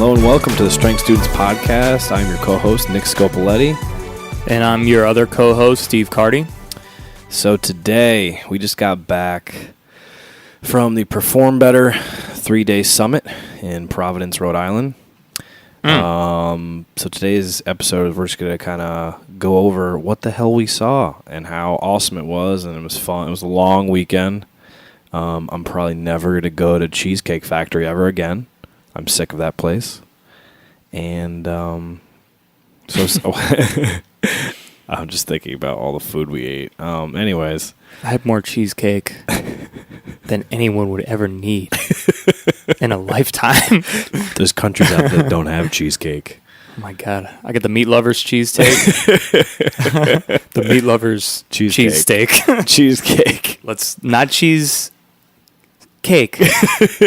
Hello and welcome to the Strength Students Podcast. I'm your co-host, Nick Scopoletti. And I'm your other co-host, Steve Carty. So today, we just got back from the Perform Better 3-day summit in Providence, Rhode Island. So today's episode, we're just going to kind of go over what the hell we saw and how awesome it was, and it was fun. It was a long weekend. I'm probably never going to go to Cheesecake Factory ever again. I'm sick of that place. And so I'm just thinking about all the food we ate. Anyways. I had more cheesecake than anyone would ever need in a lifetime. There's countries out there that don't have cheesecake. Oh, my God. I got the Meat Lovers cheesesteak. The Meat Lovers cheesesteak. Cheesecake. Let's not cheese cake.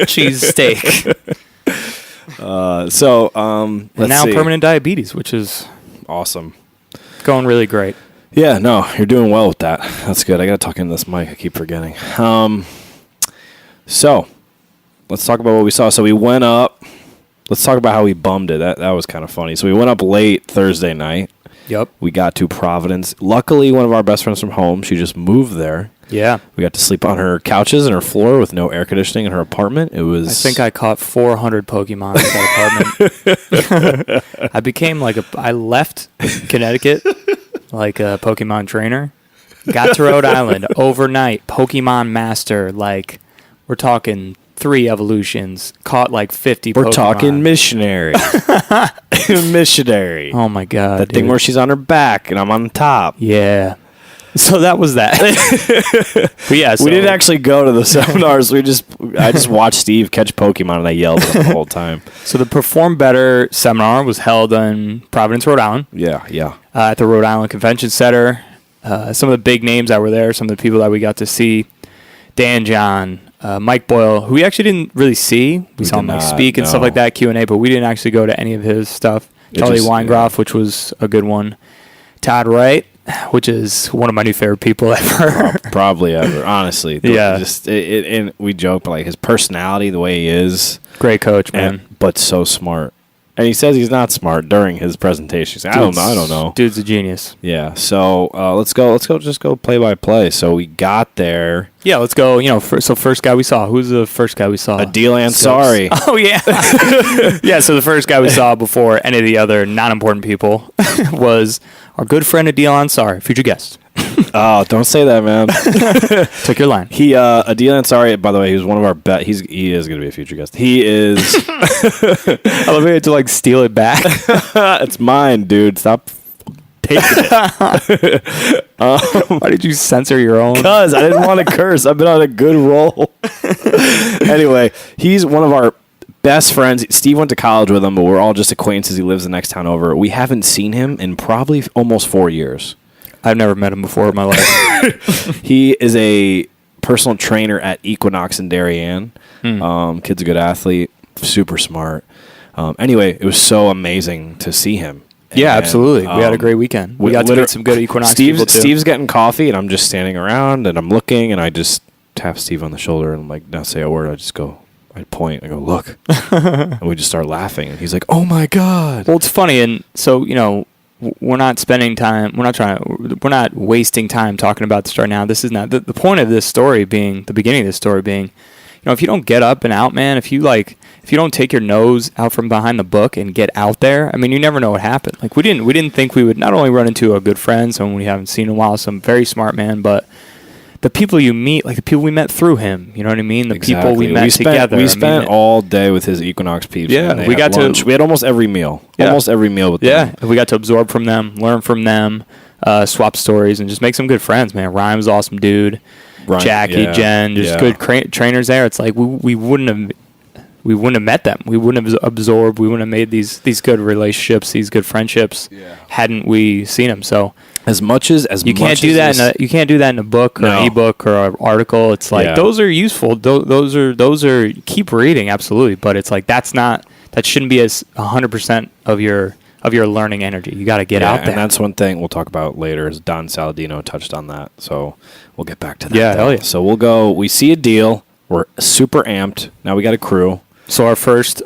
Cheese steak. Let's now see. permanent diabetes, which is Awesome. going really great. Yeah, no, you're doing well with that. That's good. I got to talk into this mic. I keep forgetting. So let's talk about what we saw. So we went up. Let's talk about how we bummed it. That was kind of funny. So we went up late Thursday night. Yep. We got to Providence. Luckily, one of our best friends from home, she just moved there. Yeah. We got to sleep on her couches and her floor with no air conditioning in her apartment. It was. I think I caught 400 Pokemon in that apartment. I left Connecticut like a Pokemon trainer. Got to Rhode Island overnight. Pokemon master. Like, we're talking 3 evolutions. Caught like 50 Pokemon. We're talking missionary. Missionary. Oh, my God. That thing where she's on her back and I'm on top. Yeah. So that was that. But yeah, we didn't actually go to the seminars. I just watched Steve catch Pokemon and I yelled at him the whole time. So the Perform Better seminar was held in Providence, Rhode Island. Yeah. At the Rhode Island Convention Center. Some of the big names that were there, some of the people that we got to see, Dan John, Mike Boyle, who we actually didn't really see. We saw him speak and stuff like that, Q&A, but we didn't actually go to any of his stuff. Charlie Weingroff, which was a good one. Todd Wright, which is one of my new favorite people ever. Probably ever, honestly. Yeah. And we joke, but like his personality, the way he is. Great coach, man. But so smart. And he says he's not smart during his presentations. I don't know. Dude's a genius. Yeah. So let's go play by play. So we got there. Yeah, let's go. So first guy we saw. Who's the first guy we saw? Adil Ansari. Oh, yeah. Yeah, so the first guy we saw before any of the other non-important people was our good friend Adil Ansari, future guest. Oh, don't say that, man. Took your line. Adil Ansari, by the way, he was one of our he is going to be a future guest. He is. I love it to steal it back. It's mine, dude. Stop taking it. Why did you censor your own? Because I didn't want to curse. I've been on a good roll. Anyway, he's one of our best friends. Steve went to college with him, but we're all just acquaintances. He lives the next town over. We haven't seen him in probably almost 4 years. I've never met him before in my life. He is a personal trainer at Equinox in Darien. Kid's a good athlete, super smart. Anyway, it was so amazing to see him. Yeah, absolutely. We had a great weekend. We got to meet some good Equinox people too. Steve's getting coffee, and I'm just standing around, and I'm looking, and I just tap Steve on the shoulder, and I'm like, not say a word. I point, I go, look. And we just start laughing, and he's like, oh, my God. Well, it's funny, and so, we're not spending time. We're not wasting time talking about this right now. This is not the point of this story being the beginning of this story being, if you don't get up and out, man, if you don't take your nose out from behind the book and get out there, I mean, you never know what happened. Like we didn't think we would not only run into a good friend, someone we haven't seen in a while, some very smart man, but the people you meet, like the people we met through him, you know what I mean? The people we met together. We spent all day with his Equinox peeps. Yeah, we got lunch. We had almost every meal. Yeah. Almost every meal with them. Yeah, we got to absorb from them, learn from them, swap stories, and just make some good friends, man. Ryan was an awesome dude. Ryan, Jackie, Jen, just good trainers there. It's like we wouldn't have met them. We wouldn't have absorbed. We wouldn't have made these good relationships, these good friendships, hadn't we seen them. So. As much as you can't do that. You can't do that in a book or an ebook or an article. It's like those are useful. Those are keep reading, absolutely. But it's like that shouldn't be as 100% of your learning energy. You got to get out there. And that's one thing we'll talk about later. Is Don Saladino touched on that, so we'll get back to that. Yeah, hell yeah. So we'll go. We see a deal. We're super amped. Now we got a crew. So our first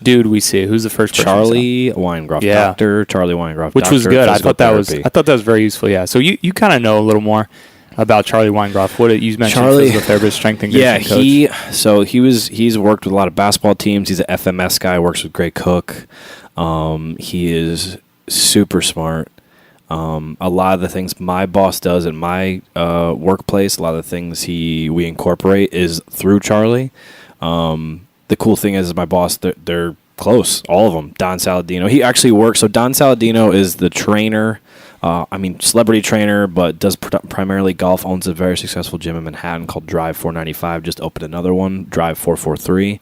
dude we see. Who's the first person? Charlie Weingroff. Yeah. Dr. Charlie Weingroff. Which was good. I thought that was therapy. very useful. Yeah. So you kind of know a little more about Charlie Weingroff. You mentioned physical therapist, strength and conditioning coach. He's worked with a lot of basketball teams. He's an FMS guy. Works with Greg Cook. He is super smart. A lot of the things my boss does at my workplace, a lot of the things we incorporate is through Charlie. The cool thing is my boss, they're close, all of them. Don Saladino. He actually works. So Don Saladino is the trainer. Celebrity trainer, but does primarily golf. Owns a very successful gym in Manhattan called Drive 495. Just opened another one, Drive 443.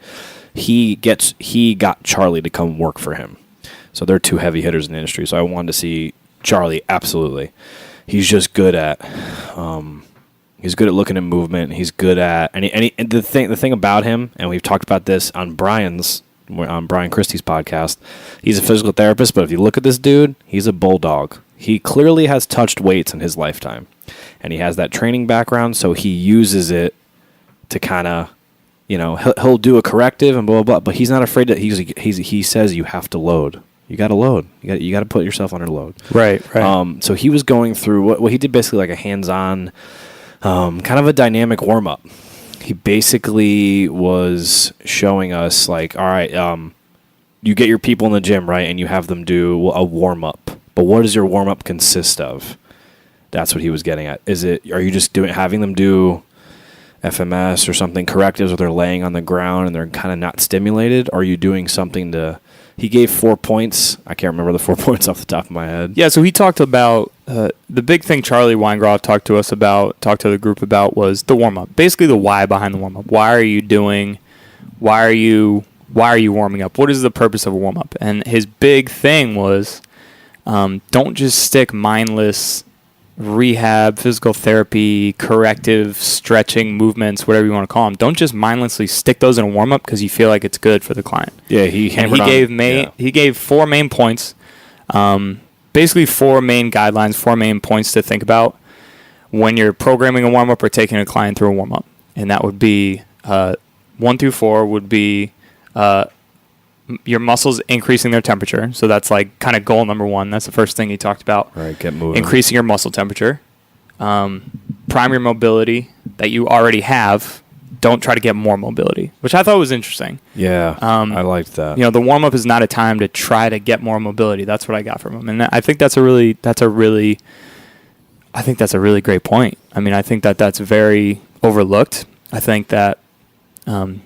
He got Charlie to come work for him. So they're two heavy hitters in the industry. So I wanted to see Charlie. Absolutely, he's just good at. He's good at looking at movement. He's good at and the thing about him, and we've talked about this on Brian Christie's podcast. He's a physical therapist, but if you look at this dude, he's a bulldog. He clearly has touched weights in his lifetime, and he has that training background, so he uses it to kind of, he'll do a corrective and blah, blah, blah, but he's not afraid that he says you have to load. You got to load. You got to put yourself under load. Right. So he was going through what he did, basically like a hands-on, kind of a dynamic warm-up. He basically was showing us like, all right, you get your people in the gym, right, and you have them do a warm-up. But what does your warm-up consist of? That's what he was getting at. Are you just having them do FMS or something correctives where they're laying on the ground and they're kind of not stimulated? Or are you doing something to... He gave 4 points. I can't remember the 4 points off the top of my head. Yeah, so he talked about... the big thing Charlie Weingroff talked to the group about was the warm-up. Basically the why behind the warm-up. Why are you warming up? What is the purpose of a warm-up? And his big thing was... don't just stick mindless rehab, physical therapy, corrective, stretching movements, whatever you want to call them. Don't just mindlessly stick those in a warm-up because you feel like it's good for the client. Yeah, he gave 4 main points, basically 4 main guidelines, 4 main points to think about when you're programming a warm-up or taking a client through a warm-up. And that would be 1 through 4 would be your muscles increasing their temperature. So that's like kind of goal number 1. That's the first thing he talked about. Right, get moving. Increasing your muscle temperature. Prime your mobility that you already have. Don't try to get more mobility, which I thought was interesting. Yeah, I liked that. The warm-up is not a time to try to get more mobility. That's what I got from him. And I think that's a really great point. I mean, I think that's very overlooked. I think that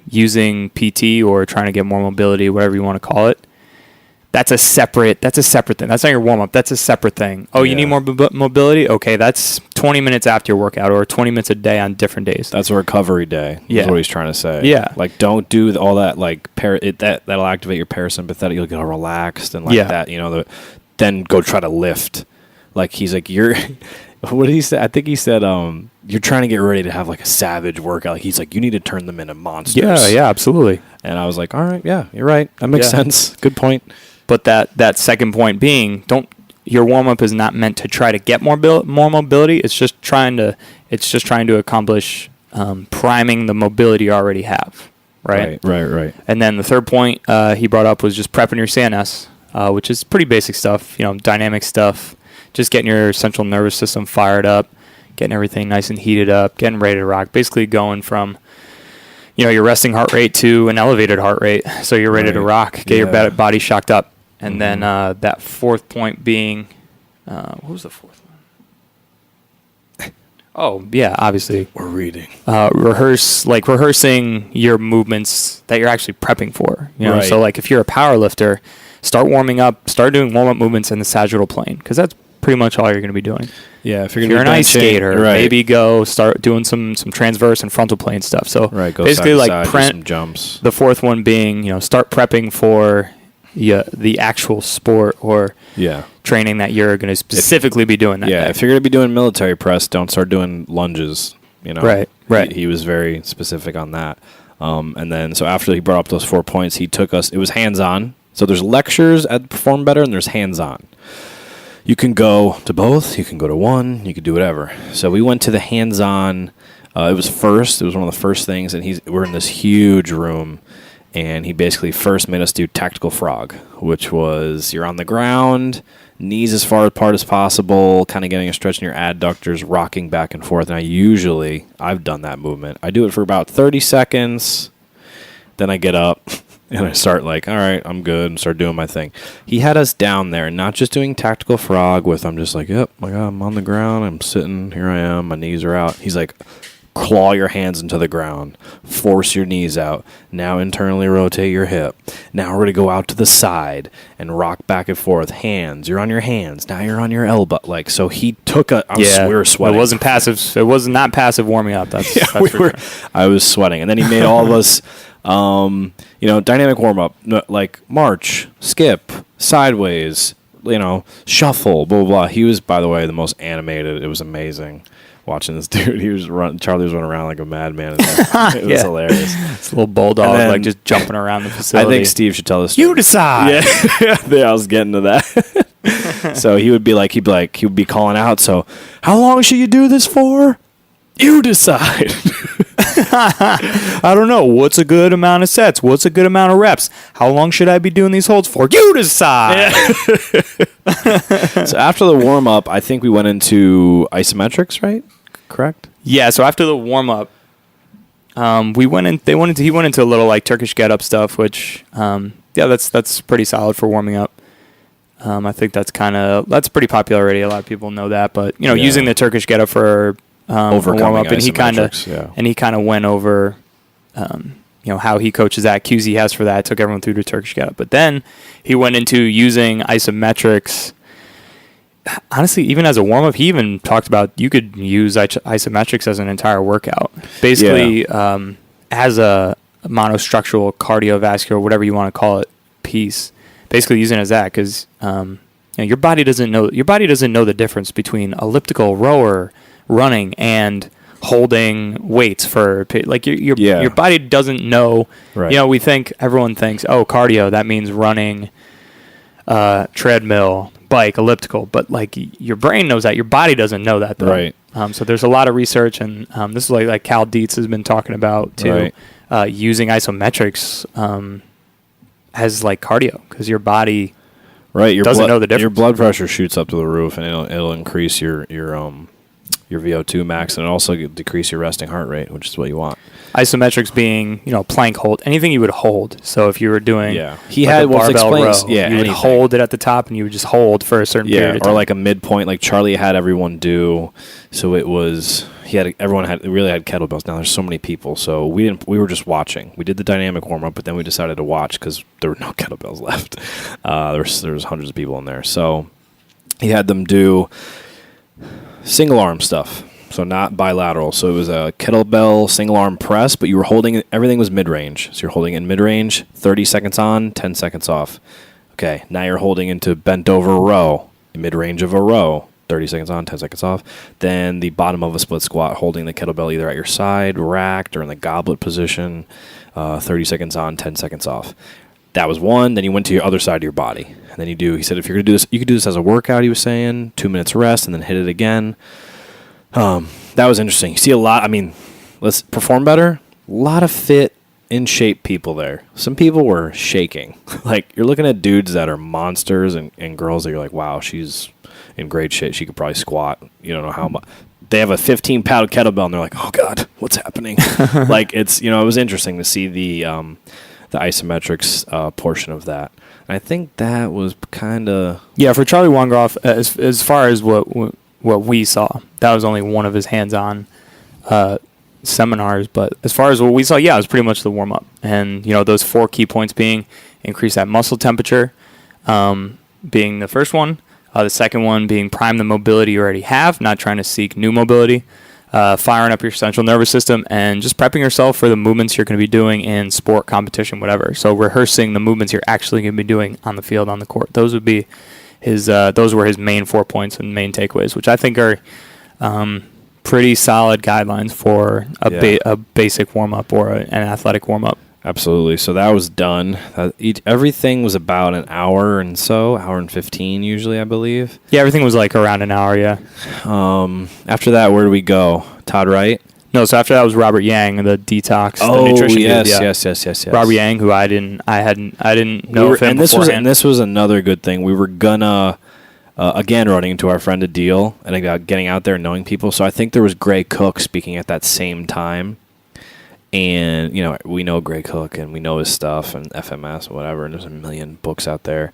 using PT or trying to get more mobility, whatever you want to call it, that's a separate thing. That's not your warm-up. That's a separate thing. Oh, you need more mobility? Okay, that's 20 minutes after your workout or 20 minutes a day on different days. That's a recovery day. Yeah. Is what he's trying to say. Yeah. Like, don't do all that, like, that'll activate your parasympathetic. You'll get all relaxed and that, then go try to lift. Like, he's like, what did he say? I think he said, you're trying to get ready to have like a savage workout. Like, he's like, you need to turn them into monsters. Yeah, absolutely. And I was like, all right, yeah, you're right. That makes sense. Good point. But that second point being, your warm up is not meant to try to get more mobility. It's just trying to accomplish priming the mobility you already have. Right. And then the third point he brought up was just prepping your CNS, which is pretty basic stuff. Dynamic stuff. Just getting your central nervous system fired up, getting everything nice and heated up, getting ready to rock. Basically going from, your resting heart rate to an elevated heart rate. So you're ready to rock, get your body shocked up. And then that fourth point being, what was the fourth one? Oh, yeah, obviously. We're reading. Rehearsing your movements that you're actually prepping for. Right. So like if you're a power lifter, start warming up, start doing warm-up movements in the sagittal plane because that's pretty much all you're going to be doing. Yeah, if you're an ice skater, maybe go start doing some transverse and frontal plane stuff. So go basically side to side, do some jumps. The fourth one being, start prepping for the actual sport or training that you're going to specifically be doing that day. If you're going to be doing military press, don't start doing lunges. Right. He was very specific on that. And then, so after he brought up those 4 points, he took us, it was hands-on. So there's lectures at Perform Better and there's hands-on. You can go to both. You can go to one. You can do whatever. So we went to the hands-on. It was one of the first things, and we're in this huge room, And he basically first made us do tactical frog, which was you're on the ground, knees as far apart as possible, kind of getting a stretch in your adductors, rocking back and forth. And I've done that movement. I do it for about 30 seconds. Then I get up and I start like, all right, I'm good, and start doing my thing. He had us down there, not just doing tactical frog with, I'm just like, yep, I'm on the ground, I'm sitting, here I am, my knees are out. He's like, claw your hands into the ground, force your knees out, now internally rotate your hip. Now we're going to go out to the side and rock back and forth. Hands, you're on your hands, now you're on your elbow. Like, so he took we were sweating. It wasn't passive. It was not passive warming up. That's for sure. I was sweating. And then he made all of us, dynamic warm up, like march, skip, sideways, shuffle, blah, blah, blah. He was, by the way, the most animated. It was amazing watching this dude. Charlie was running around like a madman. It was hilarious. It's a little bulldog, like just jumping around the facility. I think Steve should tell this. You decide. Yeah, I was getting to that. So he would be calling out. So, how long should you do this for? You decide. I don't know. What's a good amount of sets? What's a good amount of reps? How long should I be doing these holds for? You decide. Yeah. So after the warm up, I think we went into isometrics, right? Correct? Yeah. So after the warm up, he went into a little like Turkish get up stuff, which that's pretty solid for warming up. I think that's pretty popular already. A lot of people know that, but using the Turkish get up for warm up, and he kind of went over how he coaches that, cues he has for that, took everyone through the Turkish get up. But then he went into using isometrics. Honestly, even as a warm up, he even talked about you could use isometrics as an entire workout, basically as a monostructural cardiovascular, whatever you want to call it, piece. Basically using it as that because your body doesn't know the difference between elliptical, rower, running, and holding weights for like your body doesn't know. Right. Everyone thinks, oh, cardio, that means running, treadmill, bike, elliptical, but like your brain knows that, your body doesn't know that though. Right. So there's a lot of research, and this is like Cal Dietz has been talking about too, using isometrics as like cardio because your body doesn't know the difference. Your blood pressure shoots up to the roof, and it'll increase your VO2 max, and also decrease your resting heart rate, which is what you want. Isometrics being, plank hold, anything you would hold. So if you were doing he like had a barbell row, you would anything. Hold it at the top, and you would just hold for a certain period of time. Or like a midpoint, like Charlie had everyone do. So it was everyone really had kettlebells. Now there's so many people, so we were just watching. We did the dynamic warm up, but then we decided to watch because there were no kettlebells left. There was hundreds of people in there, so he had them do single arm stuff, so not bilateral. So it was a kettlebell single arm press, but you were holding everything was mid range. So you're holding in mid range, 30 seconds on, 10 seconds off. Okay, now you're holding into bent over row, mid range of a row, 30 seconds on, 10 seconds off. Then the bottom of a split squat, holding the kettlebell either at your side, racked, or in the goblet position, 30 seconds on, 10 seconds off. That was one. Then you went to your other side of your body. And then he said, if you're going to do this, you could do this as a workout, he was saying, 2 minutes rest, and then hit it again. That was interesting. You see a lot, let's perform better. A lot of fit, in shape people there. Some people were shaking. Like, you're looking at dudes that are monsters and girls that you're like, wow, she's in great shape. She could probably squat. You don't know how much. They have a 15-pound kettlebell, and they're like, oh, God, what's happening? Like, it was interesting to see the isometrics portion of that. I think that was kind of... Yeah, for Charlie Weingroff, as far as what we saw, that was only one of his hands-on seminars. But as far as what we saw, it was pretty much the warm-up. And, those 4 key points being increase that muscle temperature, being the first one. The second one being prime the mobility you already have, not trying to seek new mobility. Firing up your central nervous system, and just prepping yourself for the movements you're going to be doing in sport, competition, whatever. So rehearsing the movements you're actually going to be doing on the field, on the court. Those would be those were his main 4 points and main takeaways, which I think are pretty solid guidelines for a basic warm-up or an athletic warm-up. Absolutely. So that was done. Everything was about an hour and so, hour and 15 usually, I believe. Yeah, everything was like around an hour, yeah. After that, where do we go? Todd Wright? No, so after that was Robert Yang, the detox, the Oh, nutrition yes, dude. Yeah. yes. Robert Yang, who I didn't know of him and this beforehand. was another good thing. We were gonna again running into our friend Adil and getting out there and knowing people. So I think there was Gray Cook speaking at that same time, and you know we know Gray Cook and we know his stuff and FMS or whatever. And there's a million books out there,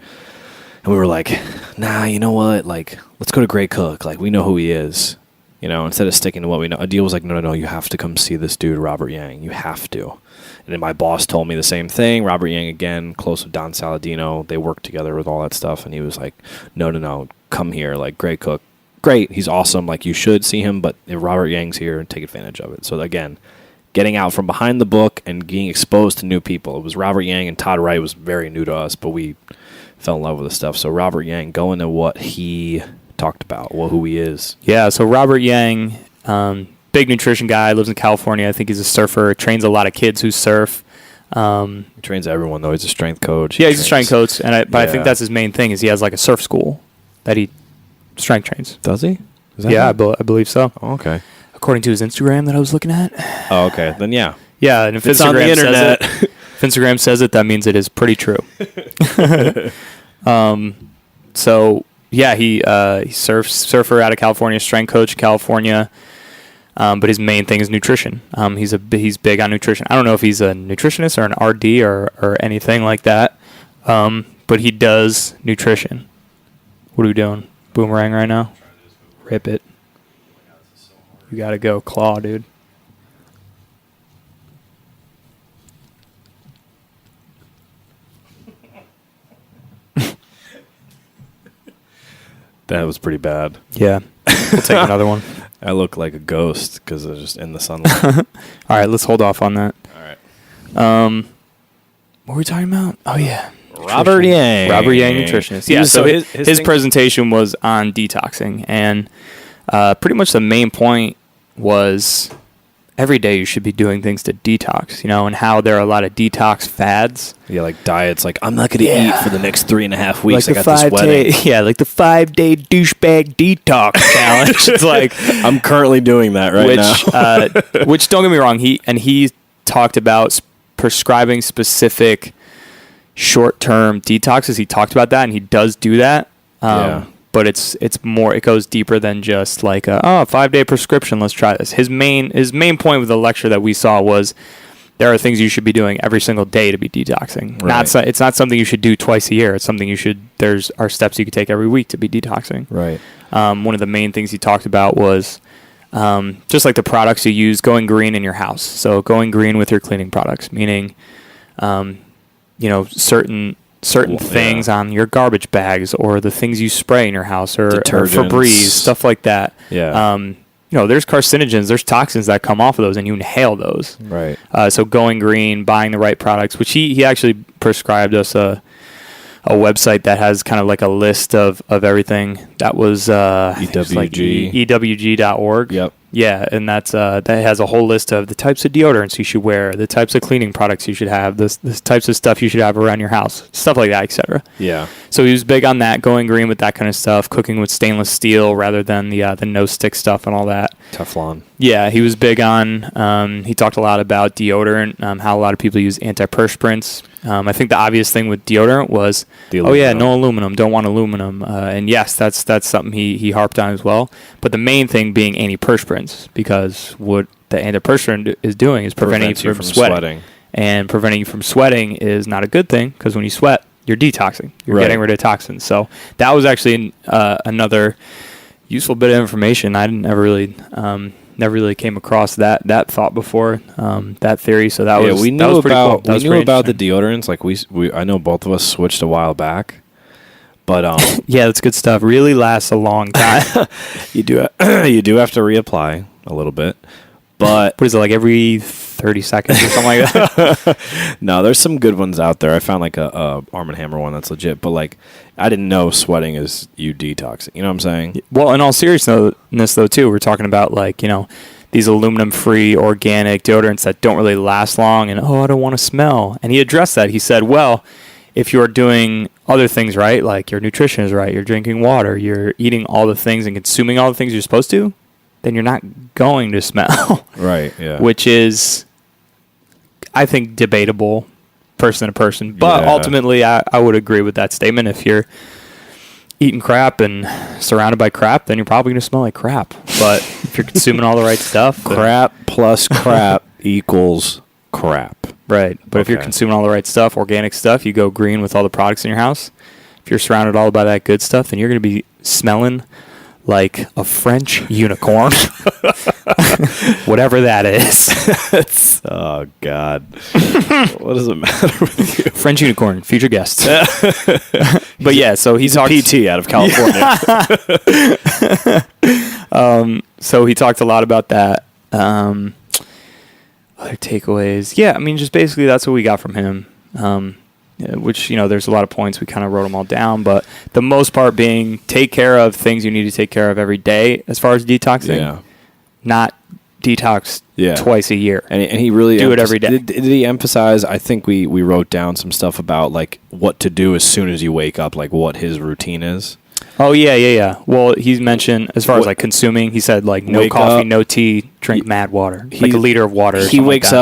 and we were like, nah, you know what? Like, let's go to Gray Cook. Like, we know who he is. You know, instead of sticking to what we know. Adil was like, no, you have to come see this dude, Robert Yang. You have to. And then my boss told me the same thing. Robert Yang, again, close with Don Saladino. They worked together with all that stuff. And he was like, no, come here. Like, Gray Cook, great. He's awesome. Like, you should see him. But if Robert Yang's here, take advantage of it. So, again, getting out from behind the book and being exposed to new people. It was Robert Yang, and Todd Wright was very new to us, but we fell in love with the stuff. So, Robert Yang, go into what he talked about, who he is. Yeah, so Robert Yang, big nutrition guy, lives in California. I think he's a surfer, trains a lot of kids who surf. He trains everyone, though. He's a strength coach. He's a strength coach, but I think that's his main thing is he has like a surf school that he strength trains. Does he? I believe so. Oh, okay. According to his Instagram that I was looking at. Oh, okay. Then yeah. Yeah, and if it's Instagram on the internet. says it, if Instagram says it, that means it is pretty true. So yeah, he surfer out of California, strength coach in California. But his main thing is nutrition. He's big on nutrition. I don't know if he's a nutritionist or an RD or anything like that. But he does nutrition. What are we doing? Boomerang right now? Rip it. You gotta go claw, dude. That was pretty bad. Yeah. We'll take another one. I look like a ghost because I was just in the sunlight. All right, let's hold off on that. All right. What were we talking about? Oh, yeah. Robert Yang. Robert Yang, nutritionist. Yeah, so his presentation was on detoxing. And pretty much the main point was every day you should be doing things to detox, and how there are a lot of detox fads. Yeah, like diets. Like, I'm not going to eat for the next 3.5 weeks. Like I got this wedding. Like the 5-day douchebag detox challenge. It's like I'm currently doing that now. Which don't get me wrong, he talked about prescribing specific short-term detoxes. He talked about that, and he does do that. But it's more. It goes deeper than just like a 5-day prescription. Let's try this. His main point with the lecture that we saw was there are things you should be doing every single day to be detoxing. Right. It's not something you should do twice a year. It's something there's steps you could take every week to be detoxing. Right. One of the main things he talked about was just like the products you use, going green in your house. So going green with your cleaning products, meaning certain things on your garbage bags or the things you spray in your house or Febreze, stuff like that. Yeah. There's carcinogens, there's toxins that come off of those and you inhale those. Right. So going green, buying the right products, which he actually prescribed us a website that has kind of like a list of everything. That was EWG. like EWG.org. Yep. Yeah, and that has a whole list of the types of deodorants you should wear, the types of cleaning products you should have, the types of stuff you should have around your house, stuff like that, etc. Yeah. So he was big on that, going green with that kind of stuff, cooking with stainless steel rather than the no stick stuff and all that. Teflon. Yeah, he was big on. He talked a lot about deodorant, how a lot of people use antiperspirants. I think the obvious thing with deodorant was, no aluminum, don't want aluminum. And yes, that's something he harped on as well. But the main thing being antiperspirants, because what the antiperspirant is doing is preventing you from sweating. And preventing you from sweating is not a good thing, because when you sweat, you're detoxing. You're getting rid of toxins. So that was actually another useful bit of information. I never really came across that thought before, that theory. So that was we knew that was pretty about cool. we knew about the deodorants. Like we I know both of us switched a while back, but yeah, that's good stuff. Really lasts a long time. you do have to reapply a little bit, but what is it, like every 30 seconds or something like that? No, there's some good ones out there. I found like a Arm & Hammer one that's legit, but like I didn't know sweating is you detoxing. You know what I'm saying? Well, in all seriousness though too, we're talking about like, these aluminum-free organic deodorants that don't really last long and, I don't want to smell. And he addressed that. He said, well, if you're doing other things right, like your nutrition is right, you're drinking water, you're eating all the things and consuming all the things you're supposed to, then you're not going to smell. Right, yeah. Which is, I think, debatable person to person. But ultimately, I would agree with that statement. If you're eating crap and surrounded by crap, then you're probably going to smell like crap. But if you're consuming all the right stuff... Crap plus crap equals crap. Right. But if you're consuming all the right stuff, organic stuff, you go green with all the products in your house. If you're surrounded all by that good stuff, then you're going to be smelling like a French unicorn. Whatever that is. Oh, God. What does it matter with you? French unicorn, future guest. But yeah, so he's a PT out of California. So he talked a lot about that. Other takeaways. Yeah, I mean, just basically that's what we got from him. Which, there's a lot of points. We kind of wrote them all down. But the most part being take care of things you need to take care of every day as far as detoxing. Yeah. Not detox twice a year. And he really... do it every day. Did he emphasize... I think we wrote down some stuff about, like, what to do as soon as you wake up, like, what his routine is. Oh, yeah. Well, he's mentioned, as far as, like, consuming, he said, like, no coffee, no tea, drink mad water. Like a liter of water. He wakes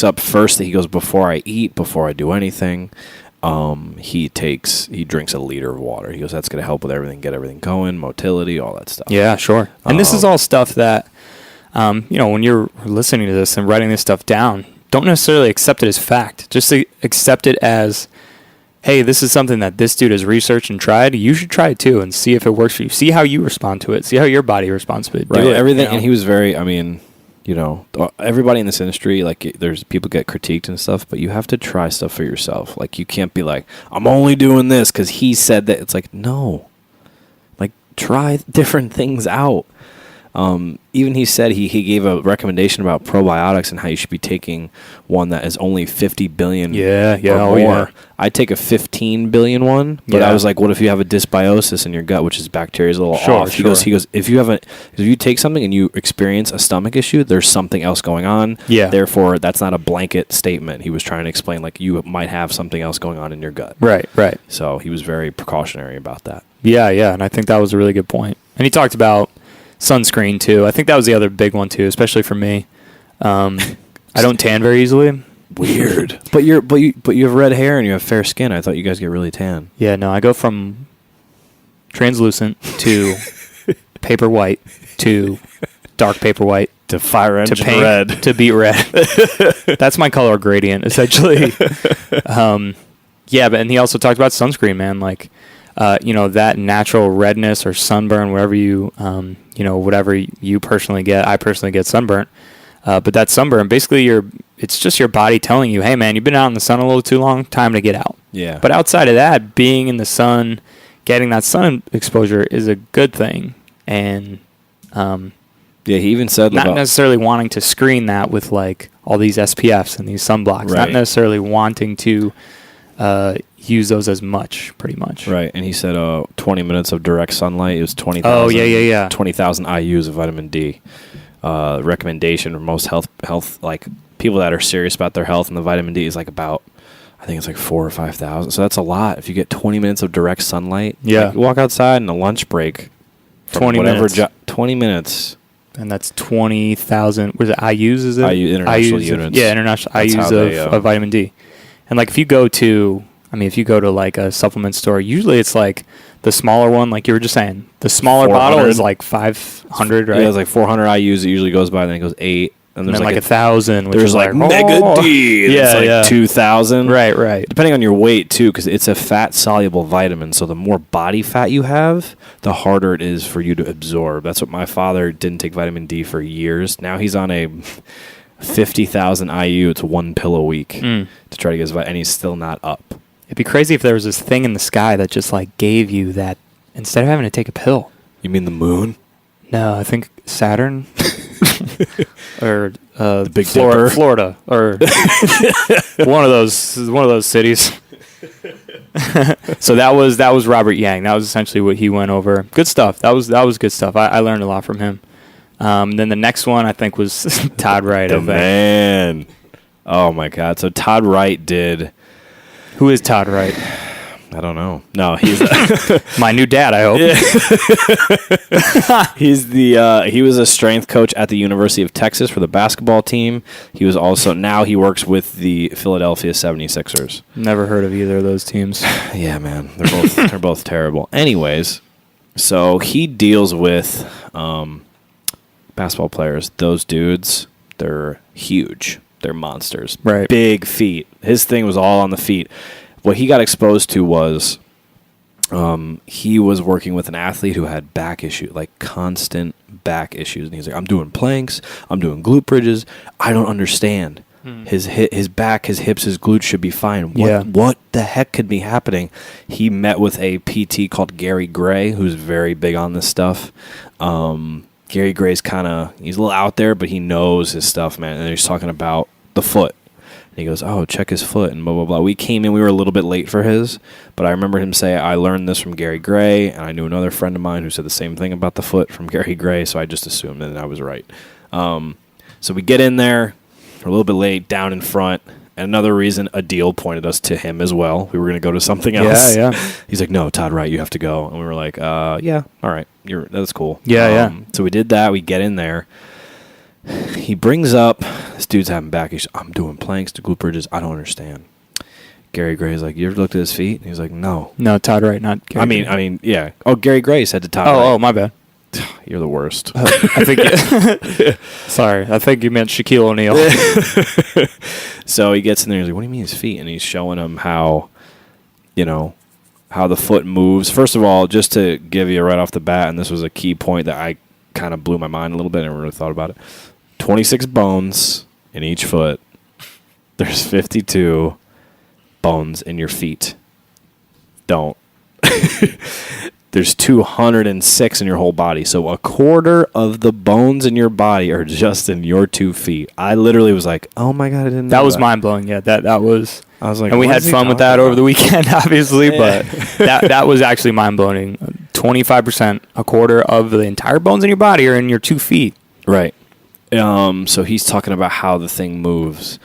up first. He goes, before I eat, before I do anything, he drinks a liter of water. He goes, that's going to help with everything, get everything going, motility, all that stuff. Yeah, sure. And this is all stuff that, when you're listening to this and writing this stuff down, don't necessarily accept it as fact. Just accept it as, hey, this is something that this dude has researched and tried. You should try it too and see if it works for you. See how you respond to it. See how your body responds to it. Right. Everything. And he was very, everybody in this industry, like, there's people get critiqued and stuff, but you have to try stuff for yourself. Like, you can't be like, I'm only doing this because he said that. It's like, no. Like, try different things out. Even he said he gave a recommendation about probiotics and how you should be taking one that is only 50 billion or more. Yeah. I take a 15 billion one, but I was like, what if you have a dysbiosis in your gut, which is bacteria's a little off? He goes, if you take something and you experience a stomach issue, there's something else going on. Yeah. Therefore, that's not a blanket statement. He was trying to explain, like, you might have something else going on in your gut. Right. So he was very precautionary about that. Yeah, and I think that was a really good point. And he talked about sunscreen too. I think that was the other big one too, especially for me. I don't tan very easily. Weird. But you have red hair and you have fair skin. I thought you guys get really tan. Yeah, no, I go from translucent to paper white to dark paper white to fire engine to pink, red to beet red. That's my color gradient essentially. And he also talked about sunscreen, man. Like, that natural redness or sunburn, wherever you, whatever you personally get. I personally get sunburnt. But that sunburn, basically, it's just your body telling you, hey, man, you've been out in the sun a little too long, time to get out. Yeah. But outside of that, being in the sun, getting that sun exposure is a good thing. And he even said not necessarily wanting to screen that with, like, all these SPFs and these sunblocks. Right. Not necessarily wanting to use those as much, pretty much. Right, and he said 20 minutes of direct sunlight. It was 20,000 20,000 IUs of vitamin D. Recommendation for most health, like, people that are serious about their health, and the vitamin D is like about, I think it's like 4,000 or 5,000. So that's a lot. If you get 20 minutes of direct sunlight, like, walk outside in a lunch break. 20 minutes. 20 minutes. And that's 20,000. Was it IUs? Is it international units? International IUs of vitamin D. And, like, if you go to like a supplement store, usually it's like the smaller one, like you were just saying. The smaller bottle is like 500, right? Yeah, it's like 400 IUs. It usually goes by, and then it goes 8. And there's like 1,000. There's like mega D. Yeah, it's like 2,000. Right. Depending on your weight too, because it's a fat-soluble vitamin. So the more body fat you have, the harder it is for you to absorb. That's what my father didn't take vitamin D for years. Now he's on a 50,000 IU. It's 1 pill a week to try to get his vitamin, and he's still not up. It'd be crazy if there was this thing in the sky that just, like, gave you that instead of having to take a pill. You mean the moon? No, I think Saturn or the Big Dipper. Florida, or one of those cities. So that was Robert Yang. That was essentially what he went over. Good stuff. That was good stuff. I learned a lot from him. Then the next one I think was Todd Wright. The man. Oh my God. So Todd Wright did. Who is Todd Wright? I don't know. No, he's My new dad, I hope. He was a strength coach at the University of Texas for the basketball team. He was also, now he works with the Philadelphia 76ers. Never heard of either of those teams. Yeah, man. They're both terrible. Anyways, so he deals with basketball players. Those dudes, they're huge. They're monsters. Right. Big feet. His thing was all on the feet. What he got exposed to was he was working with an athlete who had back issues, like constant back issues. And he's like, I'm doing planks. I'm doing glute bridges. I don't understand. His back, his hips, his glutes should be fine. What the heck could be happening? He met with a PT called Gary Gray, who's very big on this stuff. Gary Gray's he's a little out there, but he knows his stuff, man. And he's talking about the foot. And he goes, oh, check his foot, and blah, blah, blah. We came in, we were a little bit late for his, but I remember him say, I learned this from Gary Gray, and I knew another friend of mine who said the same thing about the foot from Gary Gray, so I just assumed that I was right. So we get in there, we're a little bit late, down in front, and another reason Adil pointed us to him as well. We were going to go to something else. Yeah. He's like, no, Todd Wright, you have to go. And we were like, yeah, all right, that's cool. Yeah. So we did that, we get in there. He brings up, this dude's having back issues. I'm doing planks to glute bridges. I don't understand. Gary Gray's like, you ever looked at his feet? And he's like, no. No, Todd Wright, not Gary Gray. I mean, yeah. Oh, Gary Gray said to Todd Wright. Oh, my bad. You're the worst. I think. Sorry, I think you meant Shaquille O'Neal. So he gets in there. He's like, "What do you mean his feet?" And he's showing him how the foot moves. First of all, just to give you right off the bat, and this was a key point that I kind of blew my mind a little bit. I never really thought about it. 26 bones in each foot. There's 52 bones in your feet. Don't. There's 206 in your whole body. So a quarter of the bones in your body are just in your 2 feet. I literally was like, oh my God, I didn't know that. Was mind-blowing. Yeah, that was... I was like, and we had fun with that over the weekend, obviously, but that was actually mind-blowing. 25%, a quarter of the entire bones in your body are in your 2 feet. Right. So he's talking about how the thing moves.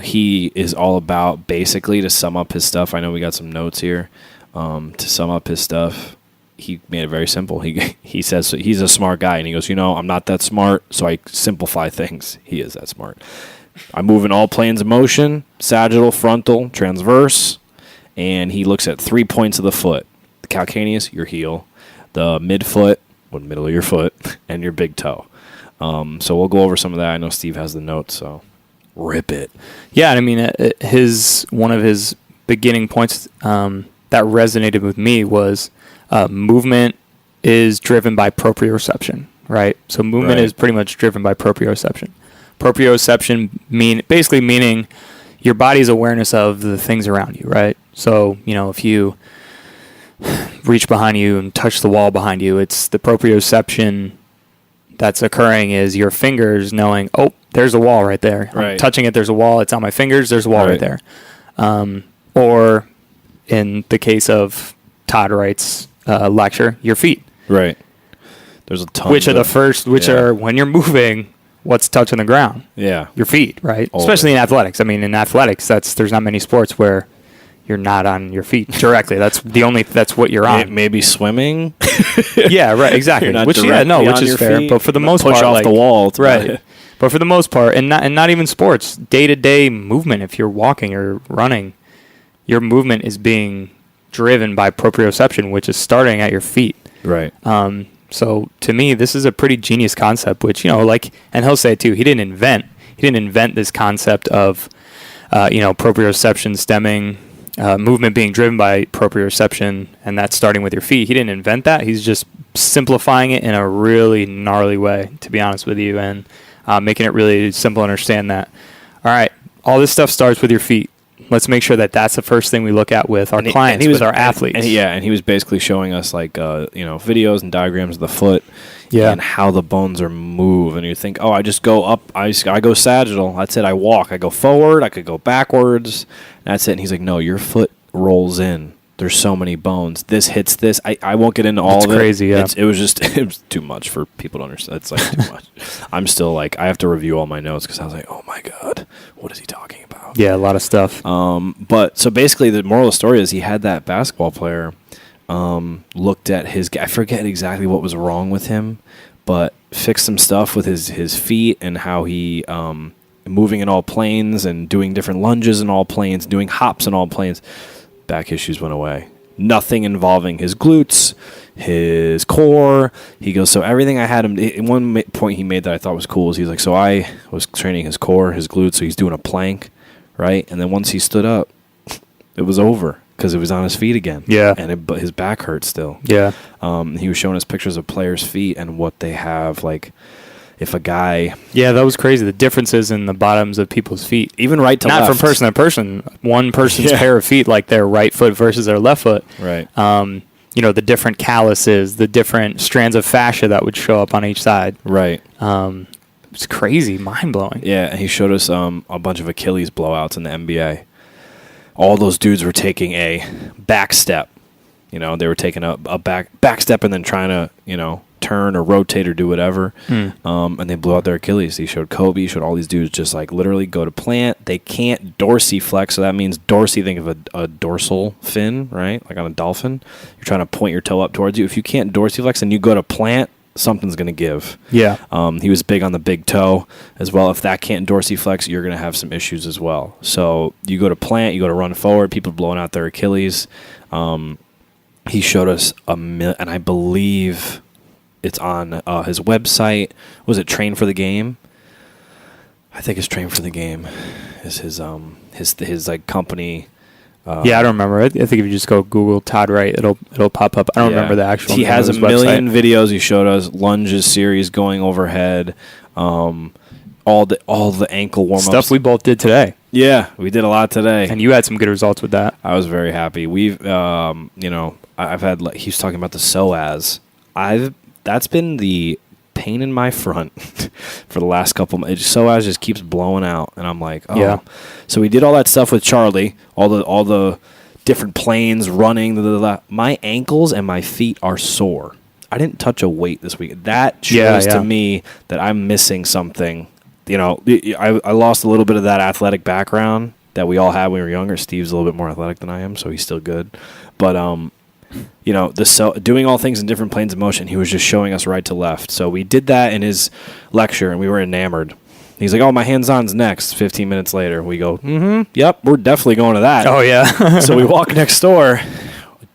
He is all about, basically, to sum up his stuff. I know we got some notes here. To sum up his stuff, he made it very simple. He says he's a smart guy, and he goes, I'm not that smart, so I simplify things. He is that smart. I move in all planes of motion, sagittal, frontal, transverse, and he looks at 3 points of the foot. The calcaneus, your heel, the midfoot, middle of your foot, and your big toe. So we'll go over some of that. I know Steve has the notes, so rip it. Yeah, I mean, one of his beginning points that resonated with me was movement is driven by proprioception, right? So movement is pretty much driven by proprioception. Proprioception basically meaning your body's awareness of the things around you, right? So, if you reach behind you and touch the wall behind you, it's the proprioception that's occurring is your fingers knowing, oh, there's a wall right there. Right. I'm touching it, there's a wall. It's on my fingers, there's a wall right there. Or in the case of Todd Wright's lecture, your feet. Right. There's a ton. Which are when you're moving, what's touching the ground? Yeah. Your feet, right? Always. Especially in athletics. I mean, in athletics, there's not many sports where you're not on your feet directly. That's what you're on. Maybe swimming. Yeah, right, exactly. Which is fair. Feet, but for the most push part, off the wall, right? But for the most part, and not even sports, day-to-day movement. If you're walking or running, your movement is being driven by proprioception, which is starting at your feet. Right. So to me, this is a pretty genius concept. Which and he'll say it too. He didn't invent this concept of proprioception stemming. Movement being driven by proprioception, and that's starting with your feet. He didn't invent that. He's just simplifying it in a really gnarly way, to be honest with you, and making it really simple to understand that. All right, all this stuff starts with your feet. Let's make sure that that's the first thing we look at with our clients, with our athletes. And he was basically showing us videos and diagrams of the foot, and how the bones are moved. And you think, oh, I just go up, I go sagittal. That's it. I walk. I go forward. I could go backwards. That's it. And he's like, no, your foot rolls in. There's so many bones. This hits this. I won't get into all of it. It's crazy, yeah. It was too much for people to understand. It's too much. I'm still I have to review all my notes because I was like, oh my God, what is he talking about? Yeah, a lot of stuff. But so basically, the moral of the story is he had that basketball player looked at his. I forget exactly what was wrong with him, but fixed some stuff with his feet and how he moving in all planes and doing different lunges in all planes, doing hops in all planes. Back issues went away. Nothing involving his glutes, his core. He goes, so everything I had him. One point he made that I thought was cool is he's like, so I was training his core, his glutes, so he's doing a plank, right? And then once he stood up, it was over because it was on his feet again. Yeah. But his back hurt still. Yeah. He was showing us pictures of players' feet and what they have, like if a guy... Yeah, that was crazy. The differences in the bottoms of people's feet. Even right to left. Not from person to person. One person's pair of feet, like their right foot versus their left foot. Right. The different calluses, the different strands of fascia that would show up on each side. Right. It's crazy, mind-blowing. Yeah, and he showed us a bunch of Achilles blowouts in the NBA. All those dudes were taking a back step. They were taking a back step and then trying to, turn or rotate or do whatever. And they blew out their Achilles. He showed Kobe, he showed all these dudes just like literally go to plant. They can't dorsiflex, so that means think of a dorsal fin, right? Like on a dolphin. You're trying to point your toe up towards you. If you can't dorsiflex and you go to plant, something's going to give. Yeah. He was big on the big toe as well. If that can't dorsiflex, you're going to have some issues as well. So you go to plant, you go to run forward, people blowing out their Achilles. He showed us and I believe it's on his website. Was it Train for the Game? I think it's Train for the Game. Is his like company. Yeah, I don't remember. I think if you just go Google Todd Wright, it'll pop up. I don't remember the actual. He has a million videos. He showed us lunges series going overhead. All the ankle warm ups stuff we both did today. Yeah, we did a lot today, and you had some good results with that. I was very happy. We've I've had he was talking about the psoas. That's been the pain in my front for the last couple months. Psoas just keeps blowing out, and I'm like, oh. Yeah. So we did all that stuff with Charlie, all the different planes running. My ankles and my feet are sore. I didn't touch a weight this week. That shows to me that I'm missing something. I lost a little bit of that athletic background that we all had when we were younger. Steve's a little bit more athletic than I am, so he's still good. But doing all things in different planes of motion, he was just showing us right to left. So we did that in his lecture, and we were enamored. He's like, oh, my hands-on's next. 15 minutes later, we go, yep, we're definitely going to that. Oh, yeah. So we walk next door,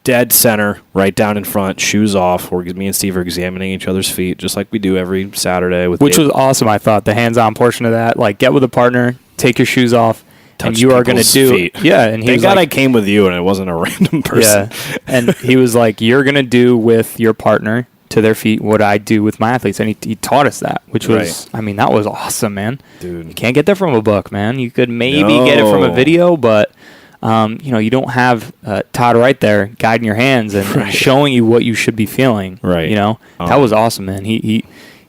dead center, right down in front, shoes off. Me and Steve are examining each other's feet, just like we do every Saturday. Which was awesome, I thought, the hands-on portion of that. Like, get with a partner, take your shoes off, and you are going to do feet. Yeah, and thank God I came with you and it wasn't a random person. Yeah, and he was like, you're going to do with your partner to their feet what I do with my athletes, and he taught us that, which was, I mean, that was awesome, man. Dude, you can't get that from a book, man. You could maybe get it from a video, but you don't have Todd right there guiding your hands and showing you what you should be feeling. Right. That was awesome, man. He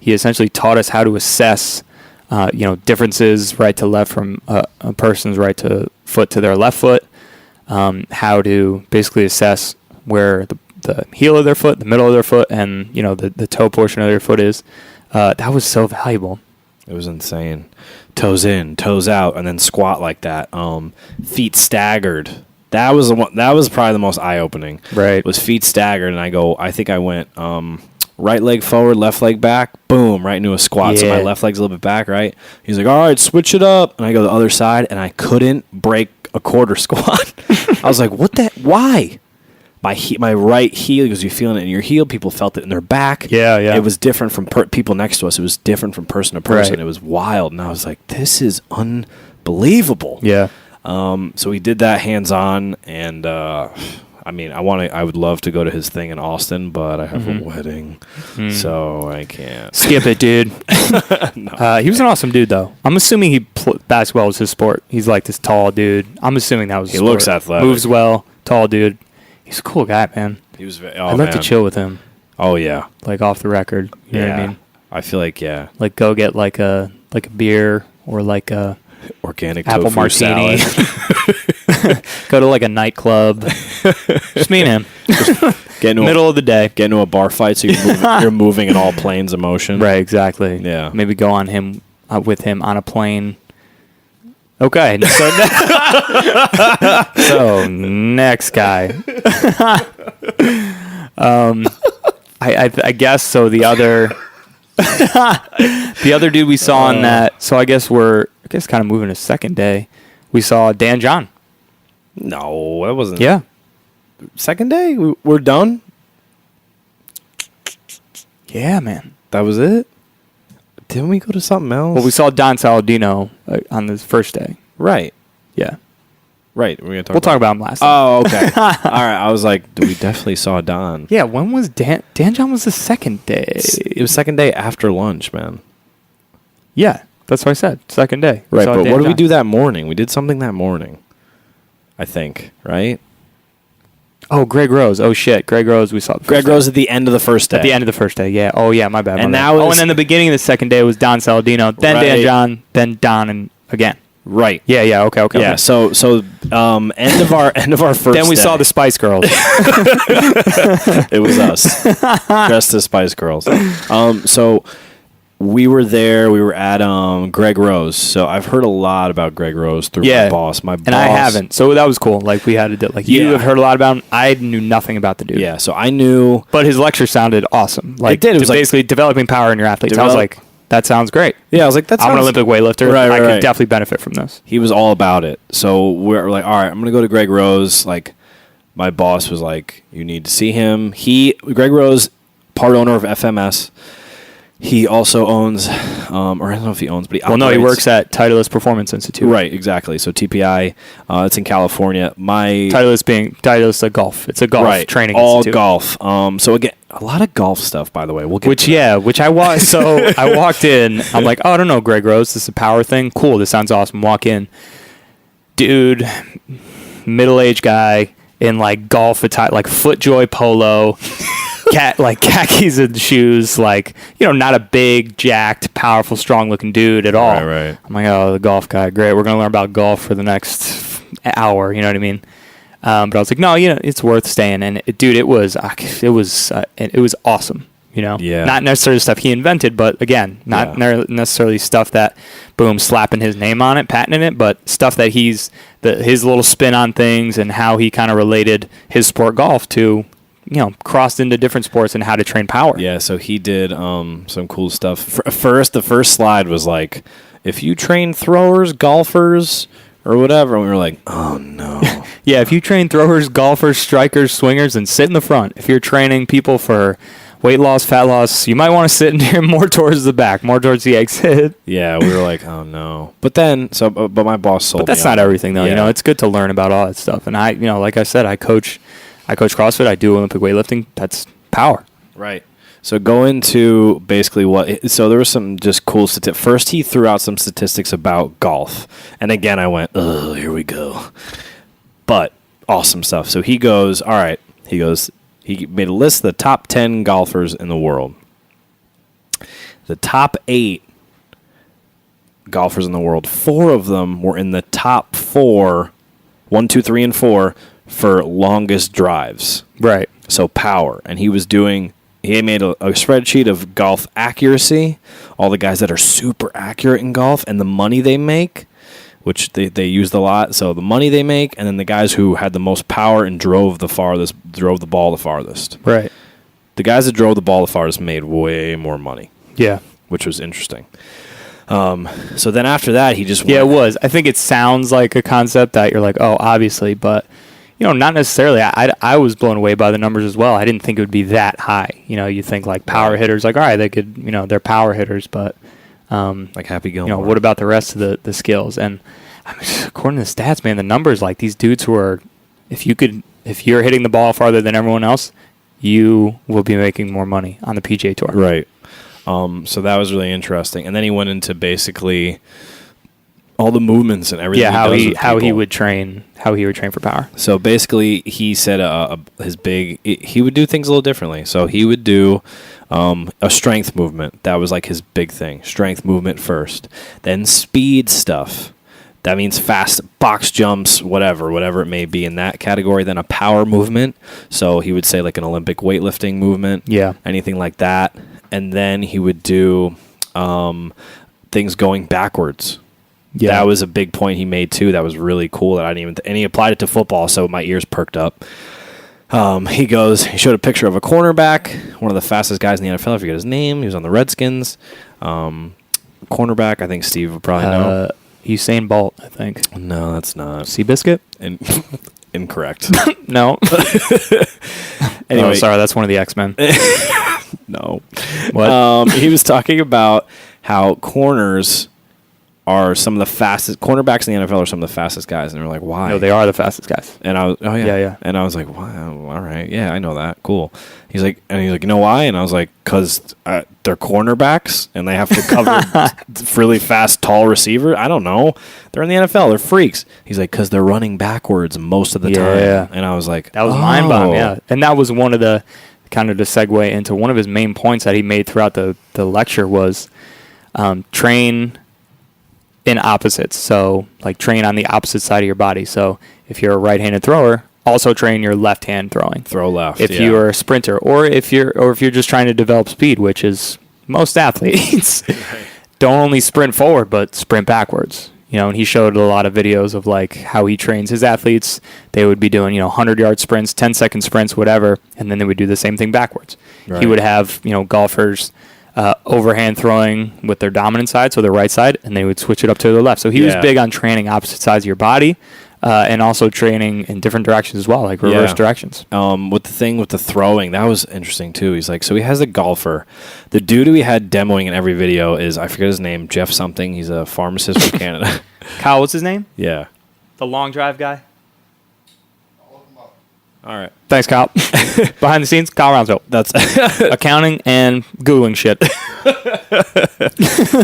essentially taught us how to assess differences right to left from a person's right to foot to their left foot, how to basically assess where the heel of their foot, the middle of their foot, and the toe portion of their foot is. That was so valuable. It was insane. Toes in, toes out, and then squat like that. Feet staggered. That was probably the most eye-opening. Right. Was feet staggered, and I think I went right leg forward, left leg back, boom, right into a squat. Yeah. So my left leg's a little bit back, right? He's like, all right, switch it up. And I go the other side, and I couldn't break a quarter squat. I was like, why? My right heel, because you're feeling it in your heel. People felt it in their back. Yeah. It was different from people next to us. It was different from person to person. Right. It was wild. And I was like, this is unbelievable. Yeah. So we did that hands-on, and I would love to go to his thing in Austin, but I have a wedding, so I can't. Skip it, dude. No. He was an awesome dude, though. I'm assuming basketball was his sport. He's like this tall dude. I'm assuming that was his sport. He looks athletic. Moves well, tall dude. He's a cool guy, man. He was. I'd love to chill with him. Oh yeah, like off the record. You know what I mean? I feel like like go get like a beer or like a organic apple tofu martini. salad. Go to like a nightclub. Just me and him. Get into middle of the day. Get into a bar fight, so you're moving in all planes of motion. Right. Exactly. Yeah. Maybe go on with him on a plane. Okay. So next guy. I guess so. The other dude we saw on that. So I guess kind of moving to second day. We saw Dan John. No, that wasn't. Yeah. Second day, we're done. Yeah, man. That was it. Didn't we go to something else? Well, we saw Don Saladino on the first day. Right. Yeah. Right. We'll talk about him last time. Oh, okay. All right. I was like, we definitely saw Don. Yeah. When was Dan? Dan John was the second day. It was second day after lunch, man. Yeah. That's what I said. Second day. Right. But what did we do that morning? We did something that morning, I think. Right? Oh, Greg Rose. Oh, shit. Greg Rose, we saw. Greg Rose at the end of the first day. At the end of the first day, yeah. Oh, yeah, my bad. And and then the beginning of the second day was Don Saladino, then Right. Dan John, then Don, and again. Right. Yeah, okay. Yeah, okay. so end of our first Then we day. saw the Spice Girls. It was us. Dressed as Spice Girls. So we were there. We were at Greg Rose. So I've heard a lot about Greg Rose through my boss. And I haven't. So that was cool. Like we had to you have heard a lot about him. I knew nothing about the dude. Yeah, so I knew. But his lecture sounded awesome. Like it did. It was basically developing power in your athletes. I was like, that sounds great. Yeah, I was like, that sounds. I'm an Olympic weightlifter. Right, I could right. definitely benefit from this. He was all about it. So we're like, all right, I'm going to go to Greg Rose. Like, my boss was like, you need to see him. Greg Rose, part owner of FMS. He also owns, or I don't know if he owns, but he operates. Well, no, he works at Titleist Performance Institute. Right, exactly. So TPI, it's in California. Titleist a golf. It's a golf training institute. All golf. So again, a lot of golf stuff, by the way. We'll get Which I was. So I walked in. I'm like, oh, I don't know, Greg Rose. This is a power thing. Cool. This sounds awesome. Walk in, dude, middle-aged guy in like golf attire, like FootJoy polo. Khakis and shoes, like, not a big, jacked, powerful, strong-looking dude at all. Right. I'm like, oh, the golf guy, great. We're going to learn about golf for the next hour, you know what I mean? But I was like, no, it's worth staying. And, it was awesome, Yeah. Not necessarily stuff he invented, but, again, not necessarily stuff that, boom, slapping his name on it, patenting it, but stuff that his little spin on things and how he kind of related his sport golf to crossed into different sports and how to train power. Yeah, so he did some cool stuff. The first slide was like, if you train throwers, golfers, or whatever, and we were like, oh no. Yeah, if you train throwers, golfers, strikers, swingers, then sit in the front. If you're training people for weight loss, fat loss, you might want to sit in here more towards the back, more towards the exit. Yeah, we were like, oh no. But then, but my boss sold me. But that's not everything, though. Yeah. It's good to learn about all that stuff. And I, like I said, I coach CrossFit. I do Olympic weightlifting. That's power. Right. So go into basically so there was some just cool statistics. First, he threw out some statistics about golf. And again, I went, oh, here we go. But awesome stuff. So he goes, all right. He made a list of the top 10 golfers in the world. The top 8 golfers in the world, 4 of them were in the top 4, 1, 2, 3, and 4, for longest drives. Right. So power. And he made a spreadsheet of golf accuracy, all the guys that are super accurate in golf, and the money they make, which they used a lot. So the money they make, and then the guys who had the most power and drove the ball the farthest. Right. The guys that drove the ball the farthest made way more money. Yeah. Which was interesting. So then after that, he just went. Yeah, it was. I think it sounds like a concept that you're like, oh, obviously, but not necessarily. I was blown away by the numbers as well. I didn't think it would be that high. You think like power hitters, like, all right, they could, they're power hitters, but like Happy Gilmore. what about the rest of the skills? And according to the stats, man, the numbers, like these dudes who are, if you're hitting the ball farther than everyone else, you will be making more money on the PGA Tour. Right. So that was really interesting. And then he went into basically all the movements and everything. Yeah, how he would train for power. So basically, he said he would do things a little differently. So he would do a strength movement. That was like his big thing. Strength movement first, then speed stuff. That means fast box jumps, whatever it may be in that category. Then a power movement. So he would say like an Olympic weightlifting movement. Yeah, anything like that. And then he would do things going backwards. Yeah. That was a big point he made too. That was really cool. That I didn't even. And he applied it to football, so my ears perked up. He showed a picture of a cornerback, one of the fastest guys in the NFL. I forget his name. He was on the Redskins. Cornerback. I think Steve would probably know. Usain Bolt, I think. No, that's not. Seabiscuit? Incorrect. No. Anyway, sorry, that's one of the X-Men. No. What? He was talking about how corners are some of the fastest. Cornerbacks in the NFL are some of the fastest guys, and they're like, why? No, they are the fastest guys. And I was, oh yeah, Yeah. And I was like, wow, all right, yeah, I know that, cool. He's like, you know why? And I was like, because they're cornerbacks and they have to cover really fast, tall receiver. I don't know. They're in the NFL. They're freaks. He's like, because they're running backwards most of the time. And I was like, that was mind bomb, yeah. And that was one of the kind of to segue into one of his main points that he made throughout the lecture was train in opposites. So like train on the opposite side of your body. So if you're a right-handed thrower, also train your left hand throwing. Throw left. If you're a sprinter, or if you're just trying to develop speed, which is most athletes, don't only sprint forward but sprint backwards. And he showed a lot of videos of like how he trains his athletes. They would be doing 100-yard sprints, 10-second sprints, whatever, and then they would do the same thing backwards. Right. He would have golfers overhand throwing with their dominant side, so their right side, and they would switch it up to their left. So he was big on training opposite sides of your body, and also training in different directions as well, like reverse directions. With the throwing, that was interesting too. He's like, so he has a golfer. The dude who he had demoing in every video is, I forget his name, Jeff something. He's a pharmacist from Canada. Kyle, what's his name? Yeah. The long drive guy? All right. Thanks, Kyle. Behind the scenes, Kyle Rounsville. That's accounting and Googling shit.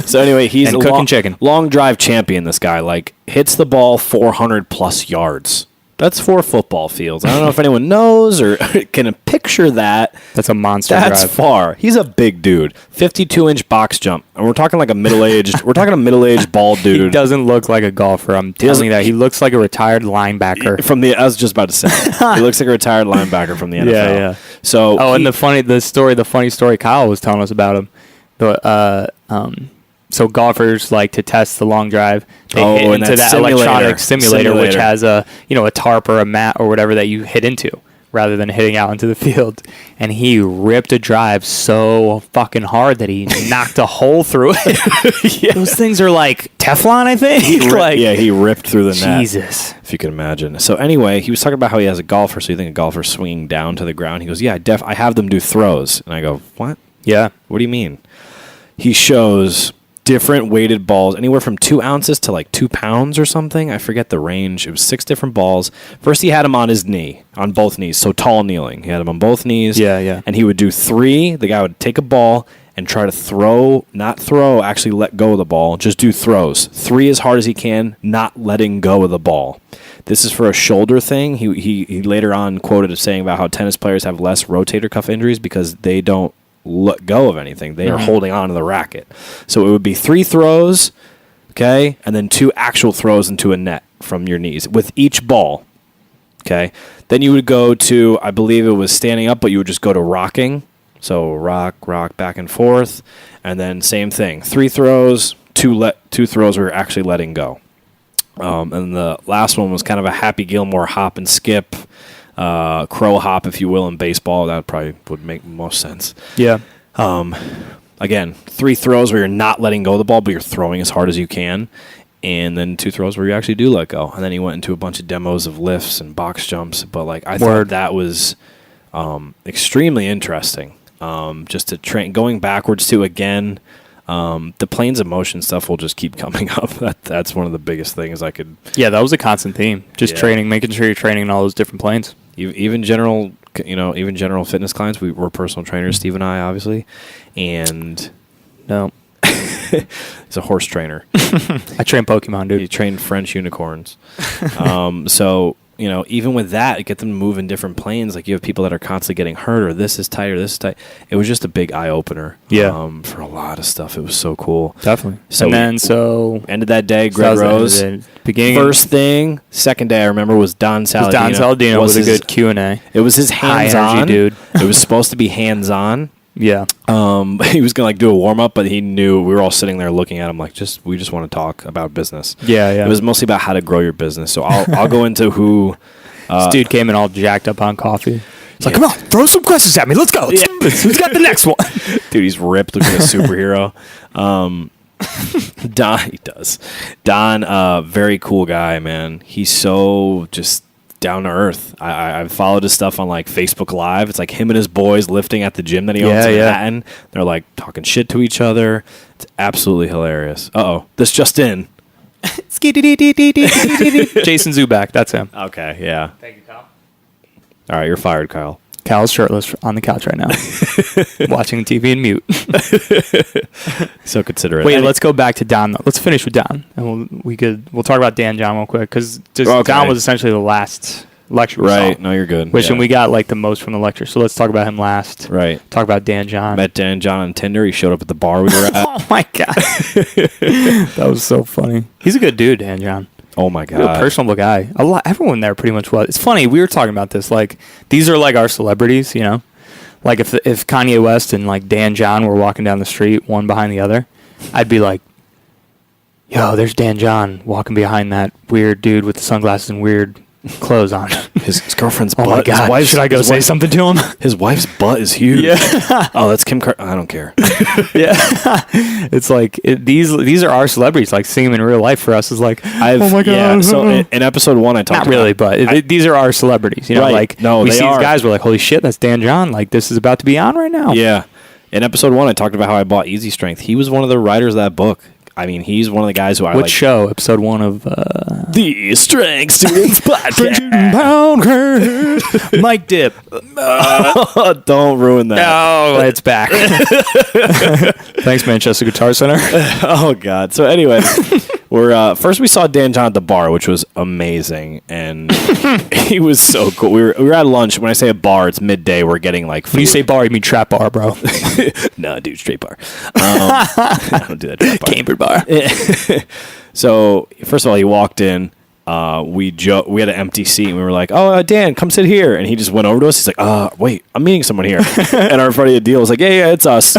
So anyway, he's and cooking chicken. Long drive champion, this guy. Like, hits the ball 400 plus yards. That's 4 football fields. I don't know if anyone knows or can picture that. That's a monster That's drive. far. He's a big dude. 52-inch box jump. And we're talking like a middle-aged bald dude. He doesn't look like a golfer. I'm telling you that. He looks like a retired linebacker. I was just about to say. He looks like a retired linebacker from the NFL. Yeah. So and the funny story Kyle was telling us about him. So golfers like to test the long drive. They hit into that electronic simulator, which has a tarp or a mat or whatever that you hit into, rather than hitting out into the field. And he ripped a drive so fucking hard that he knocked a hole through it. Those things are like Teflon, I think. He ripped through the net. Jesus, if you can imagine. So anyway, he was talking about how he has a golfer. So you think a golfer swinging down to the ground? He goes, "Yeah, I have them do throws." And I go, "What? Yeah, what do you mean?" He shows different weighted balls, anywhere from 2 ounces to like 2 pounds or something. I forget the range. It was 6 different balls. First, he had him on his knee, on both knees, so tall kneeling. He had him on both knees. Yeah. And he would do 3. The guy would take a ball and try to actually let go of the ball. Just do throws. 3 as hard as he can, not letting go of the ball. This is for a shoulder thing. He later on quoted as saying about how tennis players have less rotator cuff injuries because they don't let go of anything. They are holding on to the racket. So it would be 3 throws, okay, and then 2 actual throws into a net from your knees with each ball, okay. Then you would go to, I believe it was standing up, but you would just go to rocking. So rock, back and forth, and then same thing. 3 throws, 2 throws were actually letting go. And the last one was kind of a Happy Gilmore hop and skip. Crow hop, if you will, in baseball. That probably would make most sense. Yeah. Again, 3 throws where you're not letting go of the ball, but you're throwing as hard as you can. And then 2 throws where you actually do let go. And then he went into a bunch of demos of lifts and box jumps. But I thought that was extremely interesting. Just to train, going backwards too, again. The planes of motion stuff will just keep coming up. That's one of the biggest things I could. Yeah, that was a constant theme. Just training, making sure you're training in all those different planes. Even general fitness clients. We're personal trainers, Steve and I, obviously, and no, he's a horse trainer. I train Pokemon, dude. You train French unicorns. So. Even with that, get them to move in different planes. Like you have people that are constantly getting hurt, or this is tight, or this is tight. It was just a big eye opener. Yeah. For a lot of stuff, it was so cool. Definitely. So ended that day. Greg Rose. First thing, second day I remember was Don Saladino. Don Saladino was a good Q&A. It was his hands-on, dude. It was supposed to be hands-on. Yeah. He was gonna like do a warm up, but he knew we were all sitting there looking at him like, we just want to talk about business. Yeah, yeah. It was mostly about how to grow your business. So I'll go into who. This dude came in all jacked up on coffee. He's like, Yeah. come on, throw some questions at me. Let's go. Let's do this. Who's got the next one? Dude, he's ripped, looking like a superhero. Don, he does. Don, very cool guy, man. He's so just down to earth. I've followed his stuff on like Facebook Live. It's like him and his boys lifting at the gym that he owns in Manhattan. They're like talking shit to each other. It's absolutely hilarious. This just in. Jason Zuback, that's him. Okay, yeah. Thank you, Kyle. All right, you're fired, Kyle. Kyle's shirtless on the couch right now, watching TV and mute. So considerate. Wait, let's go back to Don. Though. Let's finish with Don, and we'll talk about Dan John real quick because Don was essentially the last lecture. Right? No, you're good. And we got like the most from the lecture. So let's talk about him last. Right. Talk about Dan John. Met Dan John on Tinder. He showed up at the bar we were at. Oh my god, that was so funny. He's a good dude, Dan John. Oh my god, real personable guy. Everyone there pretty much was. It's funny. We were talking about this. Like these are like our celebrities, you know. Like if Kanye West and like Dan John were walking down the street, one behind the other, I'd be like, "Yo, there's Dan John walking behind that weird dude with the sunglasses and weird clothes on." His girlfrient's butt. Oh my god! Should I go say something to him? His wife's butt is huge. Yeah. Oh, that's Kim. I don't care. Yeah. It's like these are our celebrities. Like seeing them in real life for us is like, oh my god. Yeah. So in episode 1, I talked. Not really, but these are our celebrities. You know, right. like no, we they see are. these guys. We're like, holy shit, that's Dan John. Like this is about to be on right now. Yeah. In episode 1, I talked about how I bought Easy Strength. He was one of the writers of that book. I mean, he's one of the guys who I like. Which show? Episode 1 of The Strength Students Podcast. Mike Dip. Don't ruin that. No, it's back. Thanks, Manchester Guitar Center. Oh God. So anyway, we're first we saw Dan John at the bar, which was amazing, and he was so cool. We were at lunch. When I say a bar, it's midday. We're getting like food. When you say bar, you mean trap bar, bro. No, dude, straight bar. I don't do that. Trap bar. Cambridge bar. So first of all, he walked in. We had an empty seat, and we were like, "Oh, Dan, come sit here." And he just went over to us. He's like, "Wait, I'm meeting someone here." And our buddy Adil was like, "Yeah, it's us."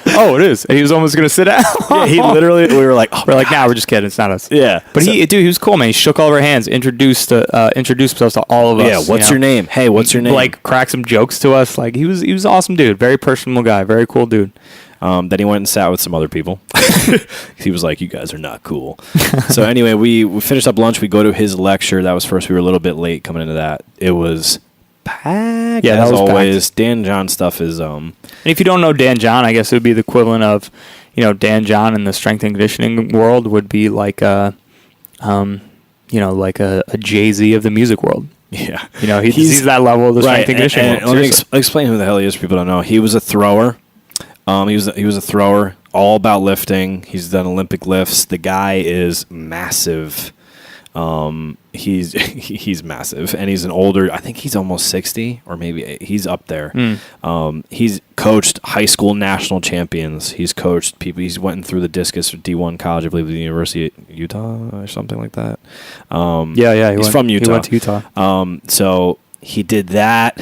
Oh, it is. And he was almost gonna sit down. Yeah, he literally. We were like, "Oh, we're like, nah, we're just kidding. It's not us." Yeah, but he was cool, man. He shook all of our hands, introduced himself to all of us. Yeah, what's your name? Hey, what's your name? Like, cracked some jokes to us. Like, he was an awesome dude. Very personable guy. Very cool dude. Then he went and sat with some other people. He was like, "You guys are not cool." So anyway, we finished up lunch. We go to his lecture. That was first. We were a little bit late coming into that. It was packed. Yeah, as that was always. Packed. Dan John stuff is. And if you don't know Dan John, I guess it would be the equivalent of, Dan John in the strength and conditioning world would be like like a Jay-Z of the music world. Yeah, he's that level of the strength and conditioning world. Let me explain who the hell he is. People don't know. He was a thrower. He was a thrower, all about lifting. He's done Olympic lifts. The guy is massive. He's massive, and he's an older. I think he's almost 60, or maybe he's up there. He's coached high school national champions. He's coached people. He's went through the discus D1 college, I believe, the University of Utah or something like that. He's from Utah. He went to Utah. So he did that.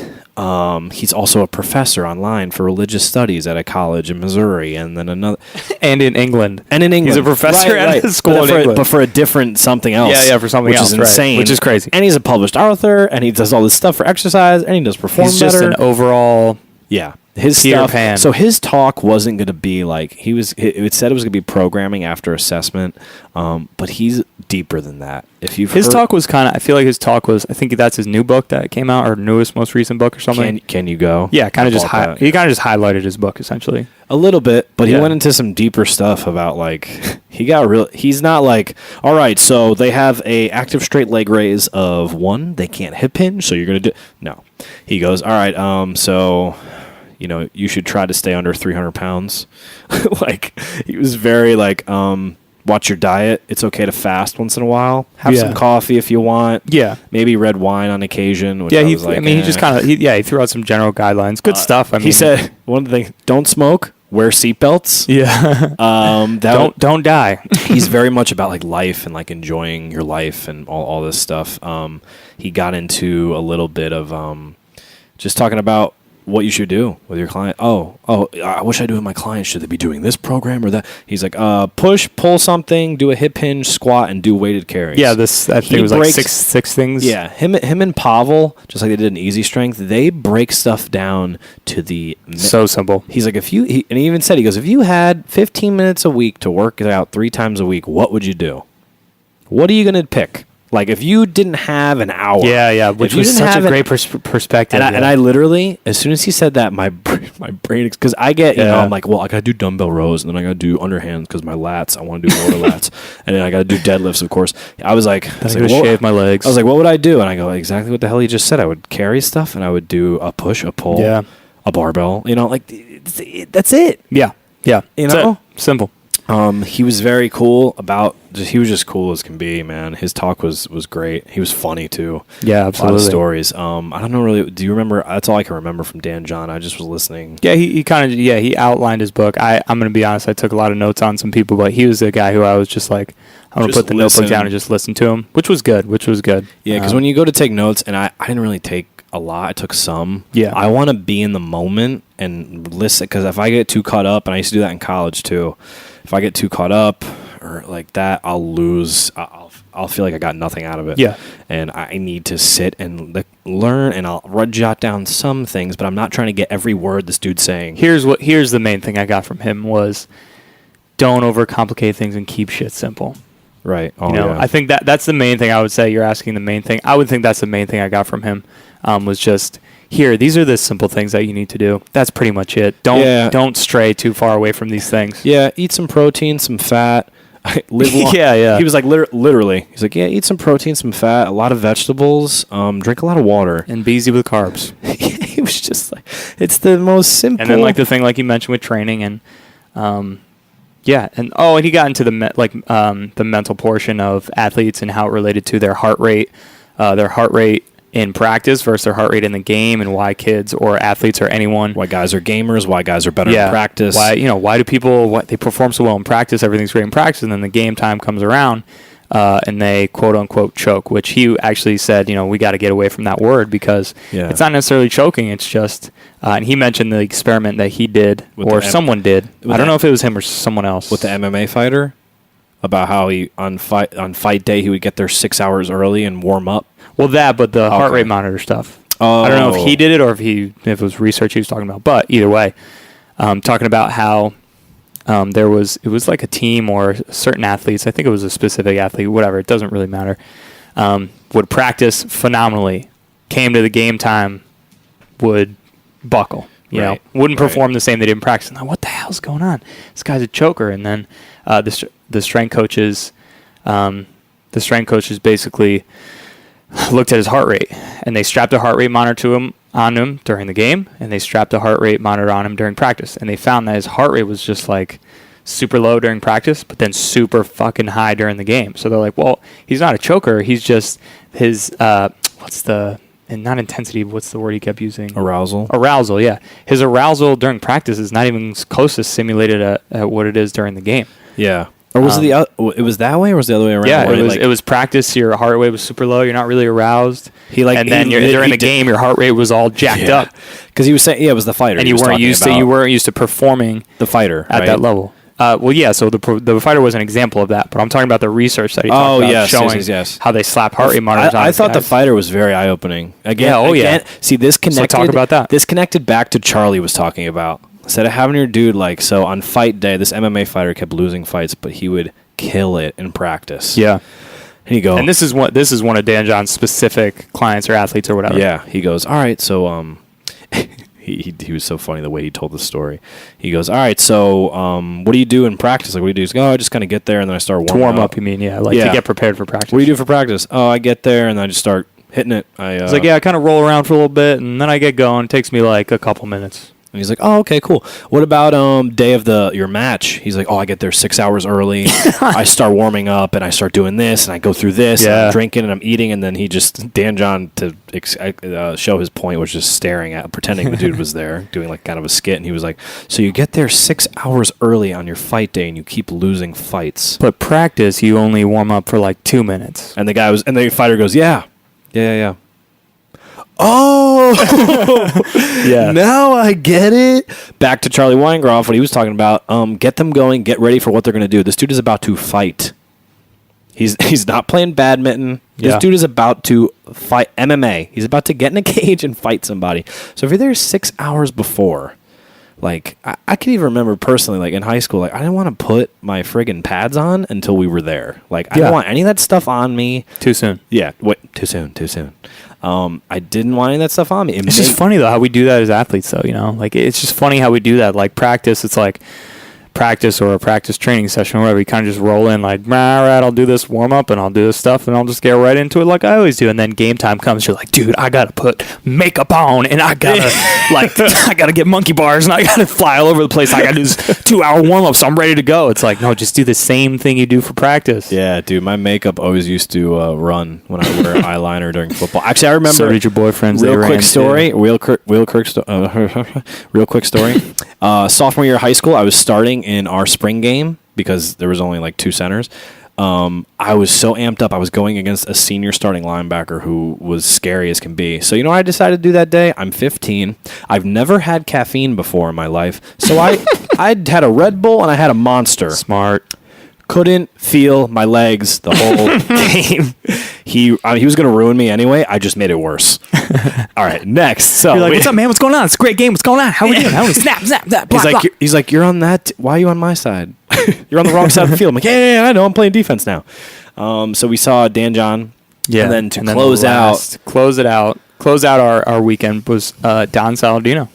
He's also a professor online for religious studies at a college in Missouri, and then another, and in England. He's a professor at a school in England, but for a different something else. Yeah, for something else, which is insane, which is crazy. And he's a published author, and he does all this stuff for exercise, and he does perform better. He's just an overall. Yeah. His Peter stuff. Pan. So his talk wasn't going to be like it said it was going to be programming after assessment, but he's deeper than that. His talk was kind of. I feel like his talk was. I think that's his new book that came out, or most recent book or something. Can you go? Yeah, kind of just he kind of just highlighted his book essentially a little bit, but he went into some deeper stuff about like he's not like, all right, so they have a active straight leg raise of 1. They can't hip hinge, so you're going to do no. He goes, all right, so. You should try to stay under 300 pounds. Like, he was very like, watch your diet. It's okay to fast once in a while. Have some coffee if you want. Yeah. Maybe red wine on occasion. Which he just kind of, he threw out some general guidelines. Good stuff. He said, one of the things, don't smoke, wear seatbelts. Yeah. Don't die. He's very much about like life and like enjoying your life and all this stuff. He got into a little bit of, just talking about what you should do with your client. Oh, I wish I do with my clients. Should they be doing this program or that? He's like, push, pull something, do a hip hinge, squat, and do weighted carries. Yeah, I think it was like six things. Yeah, him and Pavel, just like they did in Easy Strength, they break stuff down to the so simple. He's like, and he even said, he goes, if you had 15 minutes a week to work it out 3 times a week, what would you do? What are you gonna pick? Like, if you didn't have an hour. Yeah, which was such a great perspective. And I literally, as soon as he said that, my brain, because I get, you know, I'm like, well, I got to do dumbbell rows, and then I got to do underhands because my lats, I want to do lower lats. And then I got to do deadlifts, of course. I was like, shave my legs. I was like, what would I do? And I go, exactly what the hell he just said. I would carry stuff, and I would do a push, a pull, a barbell. You know, like, that's it. Yeah. You know? Simple. He was very cool he was just cool as can be, man. His talk was great. He was funny too. Yeah, absolutely. A lot of stories. I don't know really. Do you remember? That's all I can remember from Dan John. I just was listening. Yeah, he kind of he outlined his book. I'm going to be honest. I took a lot of notes on some people, but he was the guy who I was just like, I'm going to put the notebook down and just listen to him, which was good. Yeah, because when you go to take notes, and I didn't really take a lot. I took some. Yeah. I want to be in the moment and listen, because if I get too caught up, and I used to do that in college too. If I get too caught up or like that, I'll lose. I'll feel like I got nothing out of it. Yeah. And I need to sit and learn, and I'll jot down some things, but I'm not trying to get every word this dude's saying. Here's the main thing I got from him was, don't overcomplicate things and keep shit simple. Right. I think that's the main thing I would say. You're asking the main thing. I would think that's the main thing I got from him, was just, here, these are the simple things that you need to do. That's pretty much it. Don't stray too far away from these things. Yeah, eat some protein, some fat. Live long. Yeah. He was like, literally, he's like, yeah, eat some protein, some fat, a lot of vegetables, drink a lot of water. And be easy with carbs. He was just like, it's the most simple. And then like the thing like you mentioned with training and, and he got into the mental portion of athletes and how it related to their heart rate in practice versus their heart rate in the game, and why kids or athletes or anyone, why guys are gamers, why guys are better in practice, why do people they perform so well in practice, everything's great in practice, and then the game time comes around and they quote unquote choke, which he actually said, we got to get away from that word because it's not necessarily choking, it's just and he mentioned the experiment that he did or someone did. I don't know if it was him or someone else with the MMA fighter, about how he on fight day he would get there 6 hours early and warm up. Well, but the heart rate monitor stuff. Oh. I don't know if he did it or if it was research he was talking about. But either way, talking about how it was like a team or certain athletes. I think it was a specific athlete. Whatever, it doesn't really matter. Would practice phenomenally. Came to the game time, would buckle. Wouldn't perform the same they did in practice. And like, what the hell's going on? This guy's a choker. And then the strength coaches basically looked at his heart rate, and they strapped a heart rate monitor on him during the game, and they strapped a heart rate monitor on him during practice, and they found that his heart rate was just like super low during practice, but then super fucking high during the game. So they're like, well, he's not a choker. He's just his not intensity. What's the word he kept using? Arousal. Yeah, his arousal during practice is not even close to simulated at what it is during the game. Yeah. Or was it was that way, or was it the other way around? Yeah, it was practice. Your heart rate was super low. You're not really aroused. During the game, your heart rate was all jacked up. Because he was saying, it was the fighter, and you weren't used to performing the fighter at that level. So the fighter was an example of that. But I'm talking about the research that he talked about, showing how they slap heart rate monitors on. I thought the fighter was very eye opening. Again, see, this connected. So talk about that. This connected back to Charlie was talking about. Instead of having your dude so on fight day, this MMA fighter kept losing fights, but he would kill it in practice. Yeah. And he goes, and this is one of Dan John's specific clients or athletes or whatever. Yeah. He goes, all right, so he was so funny the way he told the story. He goes, all right, so what do you do in practice? Like, what do you do? He's like, I just kind of get there and then I start warming up. To warm up, you mean? Yeah, to get prepared for practice. What do you do for practice? Oh, I get there and then I just start hitting it. It's like, I kind of roll around for a little bit and then I get going. It takes me like a couple minutes. And he's like, oh, okay, cool. What about day of your match? He's like, oh, I get there 6 hours early. I start warming up, and I start doing this, and I go through this, and I'm drinking, and I'm eating, and then Dan John, to show his point, was just staring at, pretending the dude was there, doing like kind of a skit, and he was like, so you get there 6 hours early on your fight day, and you keep losing fights. But practice, you only warm up for like 2 minutes. And the fighter goes, yeah. Oh, Yeah. Now I get it. Back to Charlie Weingroff, what he was talking about. Get them going. Get ready for what they're going to do. This dude is about to fight. He's not playing badminton. This dude is about to fight MMA. He's about to get in a cage and fight somebody. So if you're there 6 hours before, like I can even remember personally, like in high school, like I didn't want to put my friggin' pads on until we were there. Like I didn't want any of that stuff on me. Too soon. Yeah, wait, too soon. I didn't want any of that stuff on me. It's just funny though how we do that as athletes though, you know? Like it's just funny how we do that. Like practice, it's like practice or a practice training session or whatever, you kind of just roll in like, all right, I'll do this warm up and I'll do this stuff and I'll just get right into it like I always do. And then game time comes, you're like, dude, I gotta put makeup on and I gotta I gotta get monkey bars and I gotta fly all over the place. I gotta do this 2-hour warm up, so I'm ready to go. It's like, no, just do the same thing you do for practice. Yeah, dude, my makeup always used to run when I wear eyeliner during football. Actually, I remember. So did your boyfriends. Real quick story. Sophomore year of high school, I was starting in our spring game because there was only like 2 centers. I was so amped up. I was going against a senior starting linebacker who was scary as can be. So, you know what I decided to do that day? I'm 15. I've never had caffeine before in my life. So I had a Red Bull and I had a Monster. Smart. Couldn't feel my legs the whole game. He was going to ruin me anyway. I just made it worse. All right, next. So you're like, what's up, man? What's going on? It's a great game. What's going on? How are we doing? How are we? Snap, blah. He's like, you're on that. Why are you on my side? You're on the wrong side of the field. I'm like, yeah, I know. I'm playing defense now. So we saw Dan John. Yeah. And then close out our weekend was Don Saladino,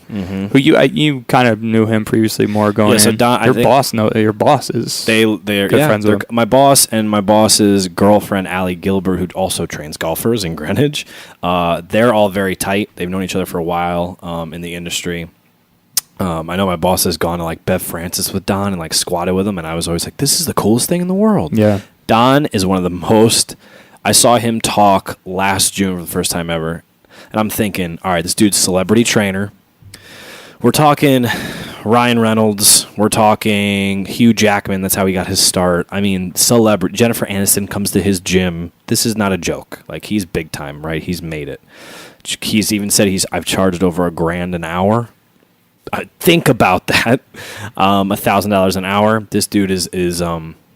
who you kind of knew him previously more going. Yeah, so Don, your boss is they're good friends with him. My boss and my boss's girlfriend Allie Gilbert, who also trains golfers in Greenwich. They're all very tight. They've known each other for a while in the industry. I know my boss has gone to like Bev Francis with Don and like squatted with him, and I was always like, this is the coolest thing in the world. Yeah, Don is one of the most. I saw him talk last June for the first time ever. And I'm thinking, all right, this dude's celebrity trainer. We're talking Ryan Reynolds. We're talking Hugh Jackman. That's how he got his start. I mean, celebrity. Jennifer Aniston comes to his gym. This is not a joke. Like, he's big time, right? He's made it. He's even said I've charged over $1,000 an hour. Think about that. $1,000 an hour. This dude is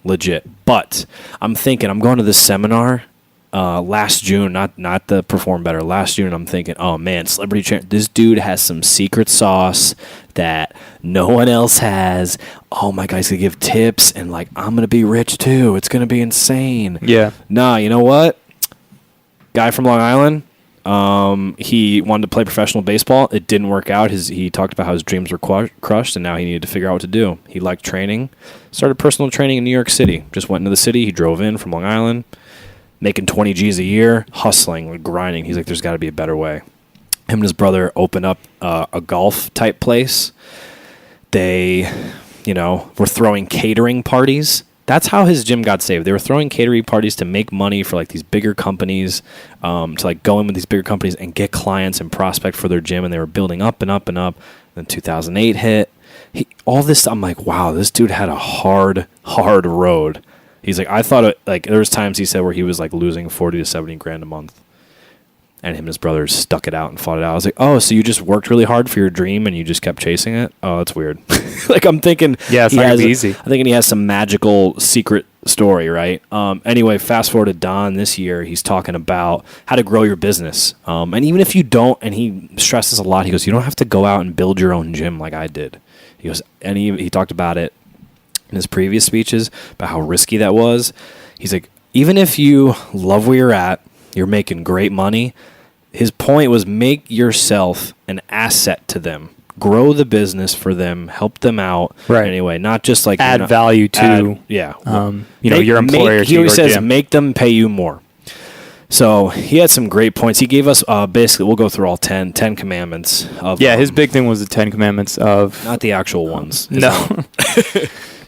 legit. But I'm thinking, I'm going to this seminar. Last June, not the Perform Better. Last June, I'm thinking, oh man, celebrity trainer. This dude has some secret sauce that no one else has. Oh my guy's gonna give tips, and like I'm gonna be rich too. It's gonna be insane. Yeah. Nah, you know what? Guy from Long Island. He wanted to play professional baseball. It didn't work out. He talked about how his dreams were crushed, and now he needed to figure out what to do. He liked training. Started personal training in New York City. Just went into the city. He drove in from Long Island. Making 20 G's a year, hustling, like grinding. He's like, there's got to be a better way. Him and his brother opened up a golf type place. They, were throwing catering parties. That's how his gym got saved. They were throwing catering parties to make money for like these bigger companies, to like go in with these bigger companies and get clients and prospect for their gym. And they were building up and up and up. Then 2008 hit. All this, I'm like, wow, this dude had a hard road. He's like, I thought there was times he said where he was like losing 40 to 70 grand a month, and him and his brothers stuck it out and fought it out. I was like, oh, so you just worked really hard for your dream and you just kept chasing it? Oh, that's weird. Like I'm thinking, yeah, it's not gonna be easy. I'm thinking he has some magical secret story, right? Anyway, fast forward to Don this year. He's talking about how to grow your business, and even if you don't, and he stresses a lot. He goes, you don't have to go out and build your own gym like I did. He goes, and he talked about it in his previous speeches about how risky that was. He's like, even if you love where you're at, you're making great money. His point was make yourself an asset to them. Grow the business for them. Help them out. Right. Anyway, not just like... Add value to your employer. He always says, make them pay you more. So he had some great points. He gave us basically, we'll go through all 10 commandments. His big thing was the 10 commandments of... Not the actual ones. No.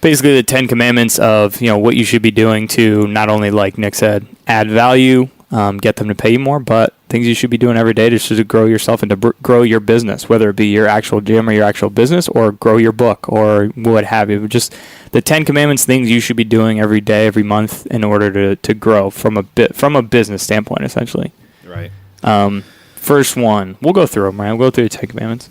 Basically the 10 commandments of, what you should be doing to not only, like Nick said, add value, get them to pay you more, but things you should be doing every day to grow yourself and to grow your business, whether it be your actual gym or your actual business or grow your book or what have you. Just the 10 commandments, things you should be doing every day, every month in order to grow from a business standpoint, essentially. Right. First one, we'll go through them, right? We'll go through the 10 Commandments.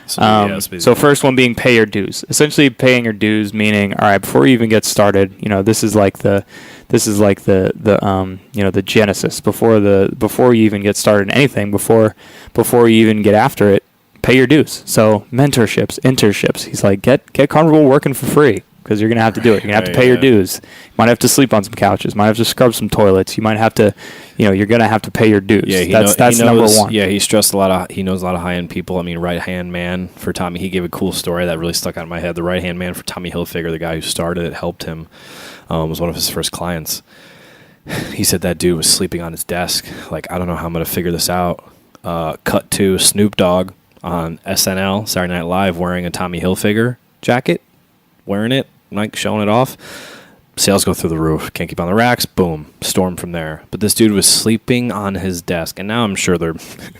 So first one being pay your dues. Essentially, paying your dues meaning, all right, before you even get started, this is like the the genesis before you even get started in anything, before you even get after it, pay your dues. So mentorships, internships. He's like, get comfortable working for free. Because you're going to have to do it. You're going to have to pay your dues. You might have to sleep on some couches. You might have to scrub some toilets. You might have to, you're going to have to pay your dues. Yeah, that's number one. Yeah, he knows a lot of high-end people. I mean, right-hand man for Tommy. He gave a cool story that really stuck out in my head. The right-hand man for Tommy Hilfiger, the guy who started it, helped him, was one of his first clients. He said that dude was sleeping on his desk. Like, I don't know how I'm going to figure this out. Cut to Snoop Dogg on SNL, Saturday Night Live, wearing a Tommy Hilfiger jacket, wearing it. Like showing it off, sales go through the roof. Can't keep on the racks. Boom, storm from there. But this dude was sleeping on his desk, and now I'm sure they're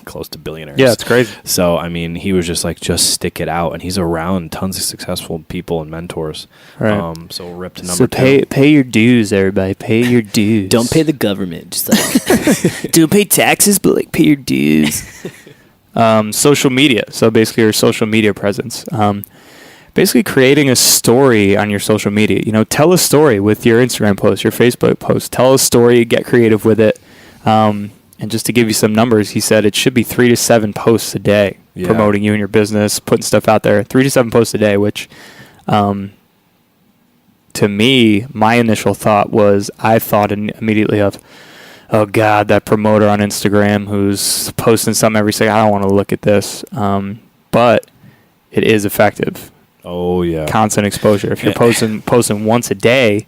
close to billionaires. Yeah, it's crazy. So I mean, he was just like, just stick it out, and he's around tons of successful people and mentors. Right. So rip to number so two. Pay your dues, everybody. Pay your dues. Don't pay the government. Just like don't pay taxes, but like pay your dues. Social media. So basically, your social media presence. Basically creating a story on your social media. Tell a story with your Instagram post, your Facebook post. Tell a story, get creative with it. And just to give you some numbers, he said it should be 3 to 7 posts a day promoting you and your business, putting stuff out there. 3 to 7 posts a day, which to me, my initial thought was I thought immediately of, oh, God, that promoter on Instagram who's posting something every second. I don't want to look at this. But it is effective. Oh yeah, constant exposure. If you're posting once a day,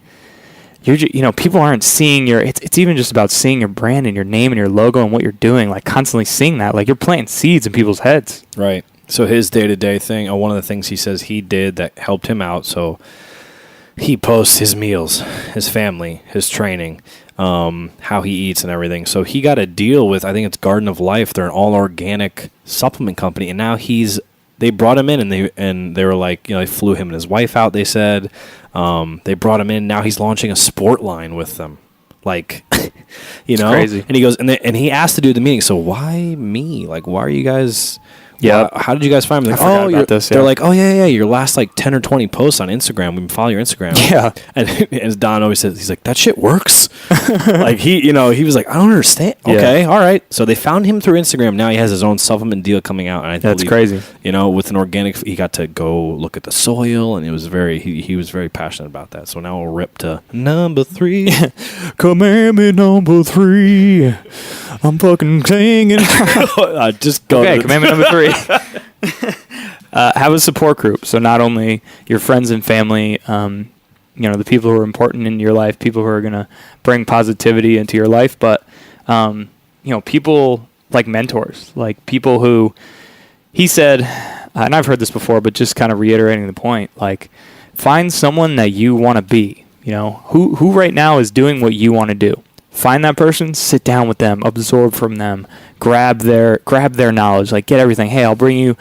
people aren't seeing your. It's even just about seeing your brand and your name and your logo and what you're doing. Like constantly seeing that, like you're planting seeds in people's heads. Right. So his day-to-day thing. One of the things he says he did that helped him out. So he posts his meals, his family, his training, how he eats and everything. So he got a deal with, I think it's Garden of Life. They're an all-organic supplement company, and now they brought him in, and they were like, they flew him and his wife out. They said they brought him in. Now he's launching a sport line with them, like, It's crazy. And he goes, and he asked to do the meeting. So why me? Like, why are you guys? Yeah. How did you guys find me? Like, I forgot about this. They're like, oh yeah, your last like 10 or 20 posts on Instagram. We can follow your Instagram. Yeah. And as Don always says, he's like, that shit works. Like he was like, I don't understand. Yeah. Okay, all right. So they found him through Instagram. Now he has his own supplement deal coming out, and That's crazy. With an organic, he got to go look at the soil, and it was he was very passionate about that. So now we'll rip to number 3. Commandment number 3. I'm fucking singing. Just go. Okay, commandment number 3. Have a support group. So not only your friends and family, the people who are important in your life, people who are going to bring positivity into your life, but, people like mentors, like people who, he said, and I've heard this before, but just kind of reiterating the point, like find someone that you want to be, who right now is doing what you want to do. Find that person, sit down with them, absorb from them, grab their knowledge, like get everything. Hey, I'll bring you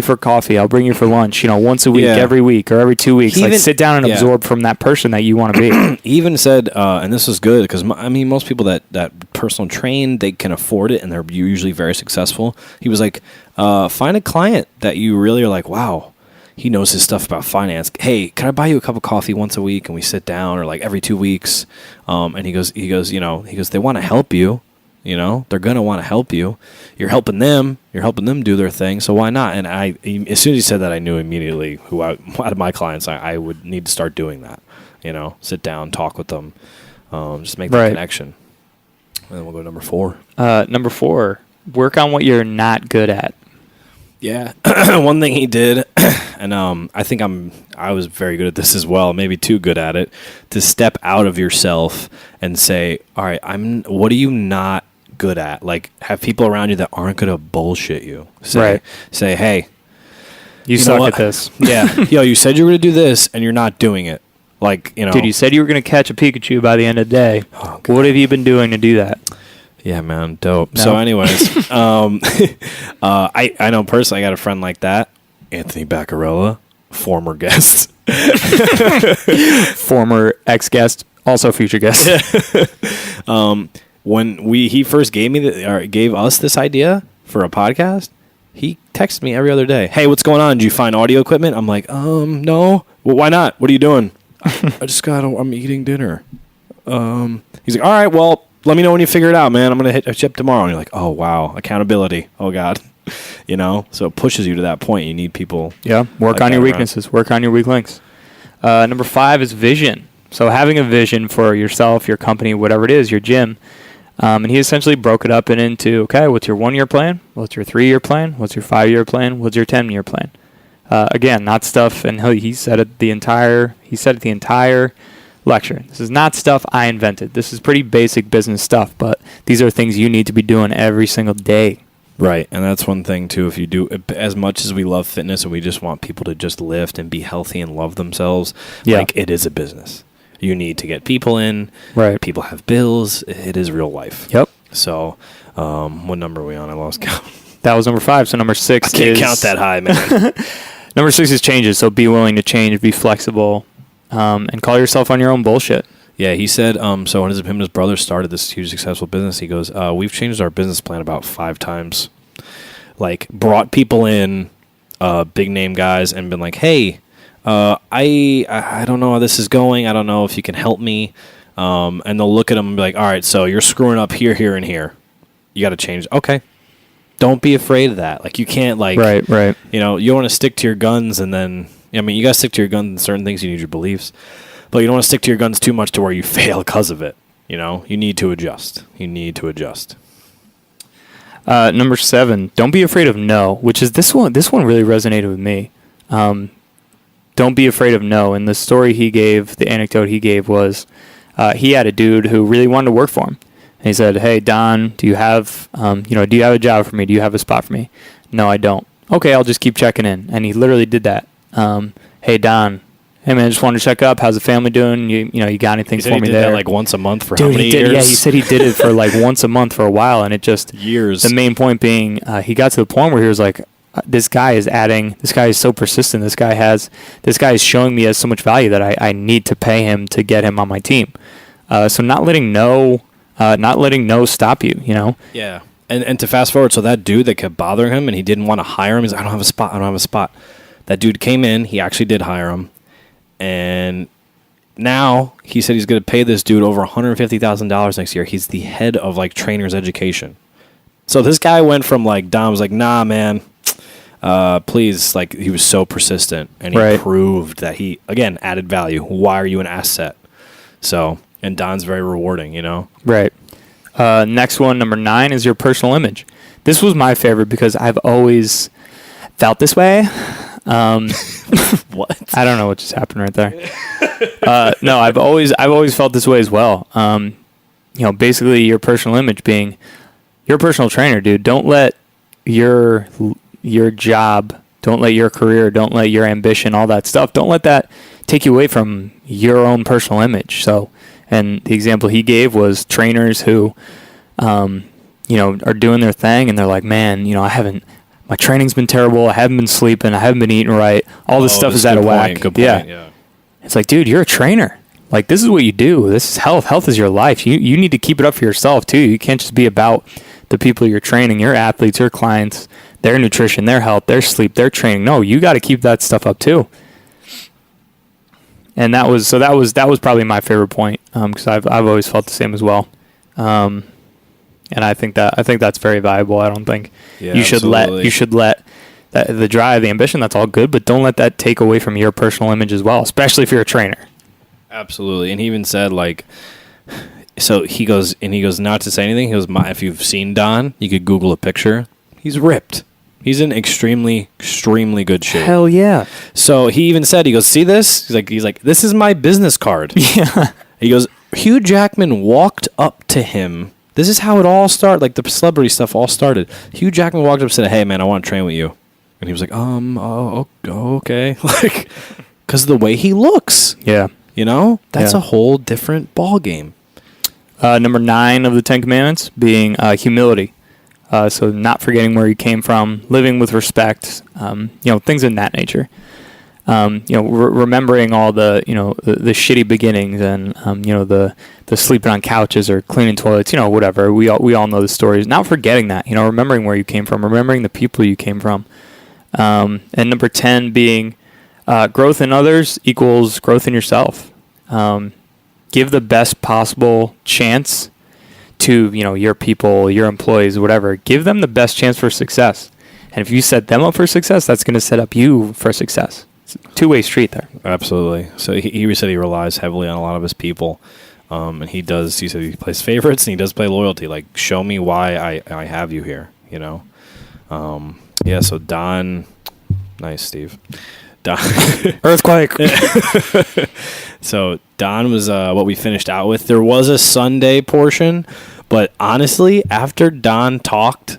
for coffee, I'll bring you for lunch, once a week, every week, or every 2 weeks. Like sit down and absorb from that person that you want to be. He even said, and this is good because most people that personal train, they can afford it and they're usually very successful. He was like, find a client that you really are like, wow, he knows his stuff about finance. Hey, can I buy you a cup of coffee once a week and we sit down, or like every 2 weeks? And he goes, they want to help you. They're going to want to help you. You're helping them do their thing. So why not? And as soon as he said that, I knew immediately out of my clients, I would need to start doing that. Sit down, talk with them, just make that connection. And then we'll go to number 4. Number 4, work on what you're not good at. Yeah. One thing he did, and I think I was very good at this as well, maybe too good at it, to step out of yourself and say, all right, what are you not good at? Like, have people around you that aren't going to bullshit you. Say, hey, you suck at this. Yeah. Yo, you said you were going to do this and you're not doing it. Like, Dude, you said you were going to catch a Pikachu by the end of the day. Oh, what have you been doing to do that? Yeah, man, dope. No. So anyways, I know personally I got a friend like that, Anthony Baccarella, former guest. Former ex-guest, also future guest. When he first gave us this idea for a podcast, he texts me every other day. Hey, what's going on? Did you find audio equipment? I'm like, no. Well, why not? What are you doing? I'm eating dinner. He's like, all right, well, let me know when you figure it out, man. I'm going to hit a ship tomorrow. And you're like, oh, wow. Accountability. Oh, God. So it pushes you to that point. You need people. Yeah. Work like on your that weaknesses. around. Work on your weak links. Number 5 is vision. So having a vision for yourself, your company, whatever it is, your gym. And he essentially broke it up into, okay, what's your 1-year plan? What's your 3-year plan? What's your 5-year plan? What's your 10-year plan? Again, not stuff, and he said it the entire lecture. This is not stuff I invented. This is pretty basic business stuff, but these are things you need to be doing every single day. Right, and that's one thing, too. If you do, as much as we love fitness and we just want people to just lift and be healthy and love themselves, like, it is a business. You need to get people in. Right. People have bills. It is real life. Yep. So, what number are we on? I lost count. That was number 5. So number 6 I can't count that high, man. Number 6 is changes. So be willing to change, be flexible, and call yourself on your own bullshit. Yeah, he said, so when him and his brother started this huge successful business, he goes, we've changed our business plan about 5 times. Like, brought people in, big name guys, and been like, hey, I don't know how this is going. I don't know if you can help me. And they'll look at them and be like, all right, so you're screwing up here, here, and here. You got to change. Okay. Don't be afraid of that. Like, you can't, like, right. You want to stick to your guns, and then, you got to stick to your guns in certain things. You need your beliefs. But you don't want to stick to your guns too much to where you fail because of it. You need to adjust. Number 7, don't be afraid of no, which is this one. This one really resonated with me. Don't be afraid of no. And the story he gave, the anecdote he gave was, he had a dude who really wanted to work for him. And he said, hey, Don, do you have a job for me? Do you have a spot for me? No, I don't. Okay, I'll just keep checking in. And he literally did that. Hey, Don. Hey, man, I just wanted to check up. How's the family doing? You got anything for me there? He did that like once a month for Dude, how many he did, years? Yeah, he said he did it for like once a month for a while, and it just... Years. The main point being, he got to the point where he was like, this guy is so persistent. This guy is showing me as so much value that I need to pay him to get him on my team. So not letting no stop you, Yeah. And to fast forward, so that dude that kept bothering him and he didn't want to hire him, he's like, I don't have a spot. That dude came in, he actually did hire him. And now he said he's going to pay this dude over $150,000 next year. He's the head of like trainers education. So this guy went from like, Dom was like, nah, man, please. Like, he was so persistent, and he proved that he, again, added value. Why are you an asset? So, and Don's very rewarding, Right. Next one, number 9, is your personal image. This was my favorite because I've always felt this way. What? I don't know what just happened right there. No, I've always felt this way as well. Basically your personal image being, you're a personal trainer, dude. Don't let your job, don't let your career, don't let your ambition, all that stuff, don't let that take you away from your own personal image. So, and the example he gave was trainers who, are doing their thing, and they're like, man, my training's been terrible. I haven't been sleeping. I haven't been eating right. All this stuff is out of whack. Good point. Yeah. It's like, dude, you're a trainer. Like, this is what you do. This is health. Health is your life. You need to keep it up for yourself too. You can't just be about the people you're training, your athletes, your clients, their nutrition, their health, their sleep, their training. No, you got to keep that stuff up too. And that was probably my favorite point, because I've always felt the same as well. And I think that's very valuable. I don't think you should let the drive, the ambition, that's all good, but don't let that take away from your personal image as well, especially if you're a trainer. Absolutely. And he even said, like, so he goes, not to say anything, he goes, if you've seen Don, you could Google a picture. He's ripped. He's in extremely, extremely good shape. Hell yeah. So he even said, he goes, see this? He's like, this is my business card. Yeah. He goes, Hugh Jackman walked up to him. This is how it all started. Like, the celebrity stuff all started. Hugh Jackman walked up and said, hey, man, I want to train with you. And he was like, okay. Like, because of the way he looks. Yeah. That's a whole different ball game. Number 9 of the 10 Commandments being humility. So not forgetting where you came from, living with respect, things in that nature. remembering all the, the shitty beginnings and, the sleeping on couches or cleaning toilets, whatever. We all know the stories. Not forgetting that, remembering where you came from, remembering the people you came from. And number 10 being growth in others equals growth in yourself. Give the best possible chance to, your people, your employees, whatever. Give them the best chance for success. And if you set them up for success, that's going to set up you for success. It's a two-way street there. Absolutely. So he said he relies heavily on a lot of his people. And he said he plays favorites and he does play loyalty. Like, show me why I have you here, so Don, nice, Steve. Don. Earthquake. So Don was what we finished out with. There was a Sunday portion, but honestly, after Don talked,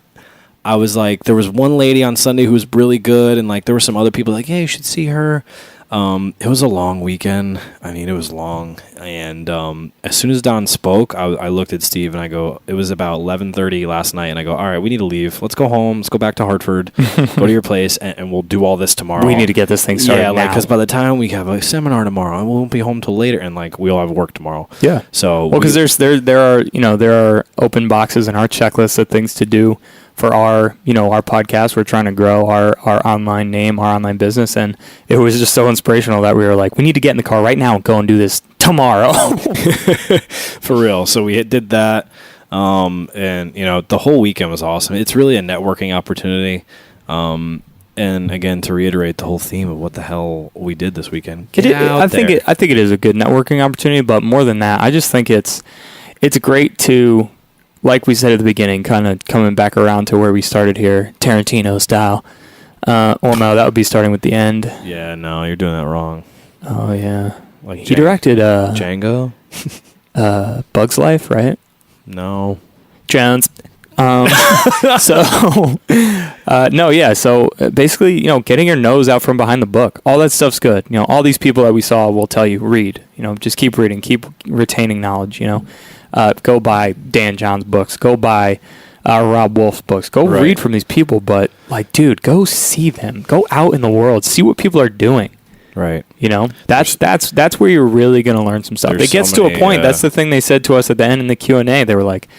I was like, there was one lady on Sunday who was really good, and like there were some other people like, yeah, you should see her. It was a long weekend. I mean, it was long, and as soon as Don spoke, I looked at Steve and I go, it was about 11:30 last night, and I go, all right, we need to leave. Let's go home. Let's go back to Hartford. Go to your place, and we'll do all this tomorrow. We need to get this thing started. Yeah, like because by the time we have a seminar tomorrow, we won't be home till later, and like we'll have work tomorrow. Yeah. So because there are open boxes and our checklists of things to do for our podcast. We're trying to grow our online name, our online business. And it was just so inspirational that we were like, we need to get in the car right now and go and do this tomorrow. For real. So we did that. And the whole weekend was awesome. It's really a networking opportunity. And again, to reiterate the whole theme of what the hell we did this weekend. I think it is a good networking opportunity, but more than that, I just think it's great to, like we said at the beginning, kind of coming back around to where we started here, Tarantino style. Well, no, that would be starting with the end. Yeah, no, you're doing that wrong. Oh, yeah. Like he directed Django? Bug's Life, right? No. Jones. So basically, getting your nose out from behind the book, all that stuff's good. All these people that we saw will tell you, read, just keep reading, keep retaining knowledge, go buy Dan John's books, go buy Rob Wolf's books, go read from these people, but like, dude, go see them, go out in the world, see what people are doing. Right. That's where you're really going to learn some stuff. It gets to a point. That's the thing they said to us at the end in the Q&A. They were like,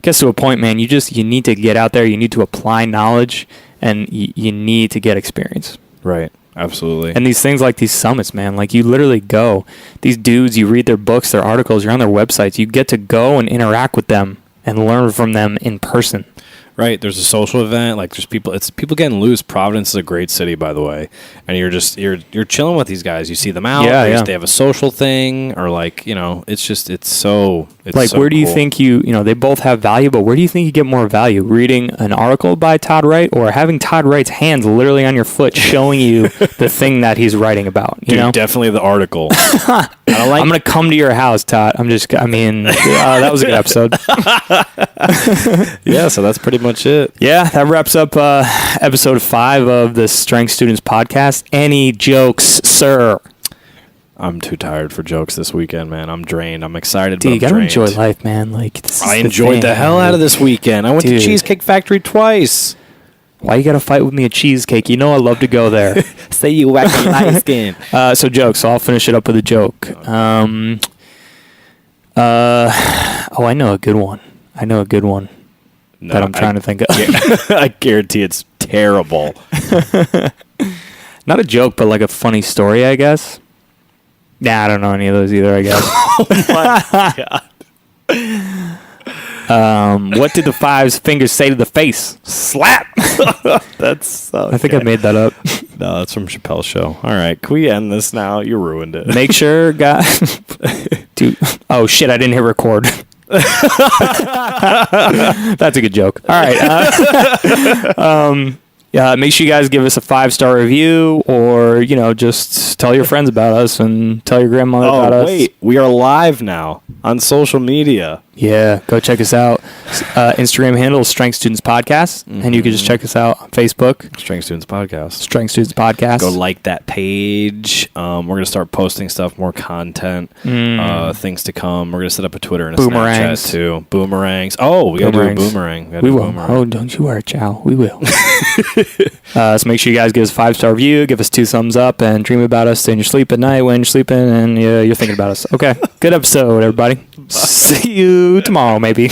gets to a point, man, you need to get out there, you need to apply knowledge, and you need to get experience. Right. Absolutely. And these things like these summits, man, like you literally go, these dudes, you read their books, their articles, you're on their websites, you get to go and interact with them and learn from them in person. Right. There's a social event. Like there's people. It's people getting loose. Providence is a great city, by the way. And you're chilling with these guys. You see them out. Yeah. They have a social thing, or like it's so. It's like so where do you cool. think they both have value, but where do you think you get more value? Reading an article by Todd Wright or having Todd Wright's hands literally on your foot showing you the thing that he's writing about? Definitely the article. I'm gonna come to your house, Todd. That was a good episode. Yeah. So that's pretty much it. Yeah, that wraps up episode 5 of the Strength Students podcast. Any jokes, sir? I'm too tired for jokes this weekend, man. I'm drained. I'm excited, Dude, but you gotta drained. enjoy life, man. Like I enjoyed the hell out of this weekend. I went to Cheesecake Factory twice. Why you gotta fight with me at Cheesecake? I love to go there. Say you whack my skin. So jokes. So I'll finish it up with a joke. I know a good one. No, that I'm trying to think of. I guarantee it's terrible. Not a joke, but like a funny story, I guess. Nah, I don't know any of those either, I guess. Oh my God. What did the 5 fingers say to the face? Slap! That's I think I made that up. No, that's from Chappelle's show. All right, can we end this now? You ruined it. Make sure, guys. Dude. Oh, shit, I didn't hit record. That's a good joke. All right. Make sure you guys give us a 5-star review, or just tell your friends about us and tell your grandmother about us. Oh wait, we are live now on social media. Yeah, go check us out. Instagram handle is Strength Students Podcast, and you can just check us out on Facebook. Strength Students Podcast. Strength Students Podcast. Go like that page. We're gonna start posting stuff, more content, things to come. We're gonna set up a Twitter and a Snapchat too. Boomerangs. Oh, we gotta do a boomerang. We will. Oh, don't you worry, Chow. We will. So make sure you guys give us a 5-star review, give us 2 thumbs up, and dream about us in your sleep at night when you're sleeping and you're thinking about us. Okay, good episode, everybody. See you tomorrow, maybe.